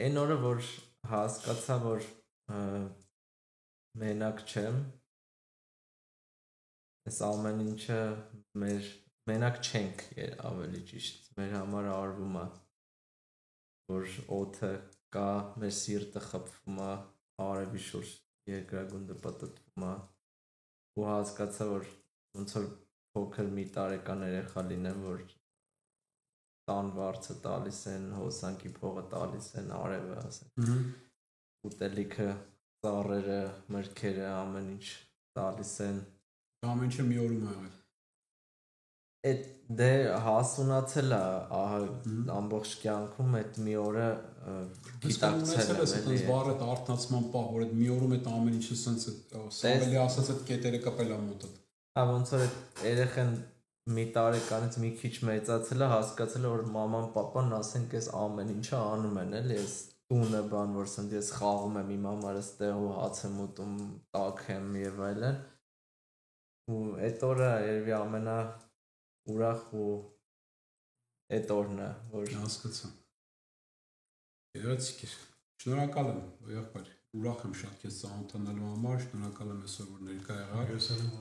այն օրը, որ հասկացա, որ մենակ չեմ, այս ամեն ինչը մենակ չենք ավելի ճիշտ, մեր համար արվում է, որ օդը կա, մեր սիրտը խփվում է, արևի շուրջ երկրագունդը պտտվում է ու հասկացա, որ ոնց որ փոքր մի տարեկան երեխա լինեմ, որ տան վարձը տալիս են, հոսանքի փողը տալիս են, արևը ասենք, ուտելիքը, ծառերը, մրգերը, ամեն ինչ տալիս են։ Ամեն ինչը մի օրում եղել։ Այդ դե հասունացել է ամբողջ կյանքում այդ մի օրը գիտակցել եմ։ Այսպես վառը արթնացման պահ, որ այդ մի օրում այդ ամեն ինչը սենց ավելի ասած այդ կետերը կպել է մոտդ։ Հա ոնց որ այդ երեխան մի տարեկանից մի քիչ մեծացել է, հասկացել է, որ մաման, պապան ասենք այս ամեն ինչը անում են, էլի, ես տունը բան, որ սենց ես խաղում եմ իմ համարս տեղու հաց եմ ուտում, տաք եմ և այլն ու այդ օրը երևի ամենա ուրախ ու այդ օրն է, որ հասկացա։ Գեղեցիկ էր։ Շնորհակալ եմ, եղբայր։ Ուրախ եմ շատ քեզ ծանոթանալու համար, շնորհակալ եմ այսօր որ ներկա եղար,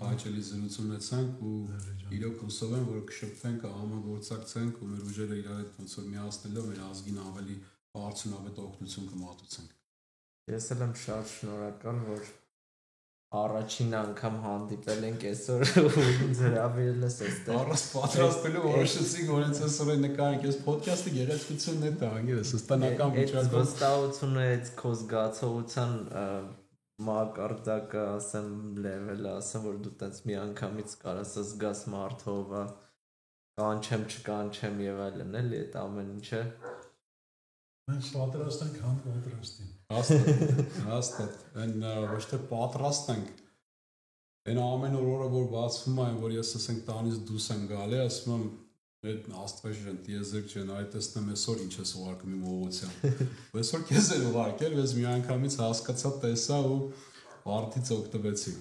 հաճելի զրույց ունեցանք ու իրոք հուսով եմ, որ կշփվենք, համագործակցենք ու մեր ուժերը իրար հետ ոնց որ միացնելով մեր ազգին ավելի արդյունավետ օգնություն կմատուցենք։ Ես էլ եմ շատ շնորհակալ, որ առաջին անգամ հանդիպել ենք այսօր ու ինձ հրավիրել ես այստեղ։ Առանց պատրաստելու որոշեցինք, որ հենց այսօր նկարենք, այս ոդքասթի գեղեցկությունն է դա, անգերս, հստանական վիճակում։ Այդ վստահությունը, այդ քո զգացողության մակարդակը, ասեմ, լեվելը, ասեմ, որ դու տենց մի անգամից կարաս զգաս մարդով, կանչեմ, չկանչեմ եւ այլն, էլի այդ ամեն ինչը։ Մենք պատրաստ ենք պատրաստին։ Հաստատ, այն ոչ թե պատրաստ ենք, այն ամեն օրը որ բացվում է, որ ես ասենք տանից դուրս եմ գալի, ասում եմ, այդ աստվածաշեն, տիեզերք չեն, այ տեսնեմ այսօր ինչ ես ուղարկում իմ ուղղությամբ։ Այսօր քեզ էլ ուղարկել, ես մի անգամից հասկացա, տեսա ու արդից օգտվեցի։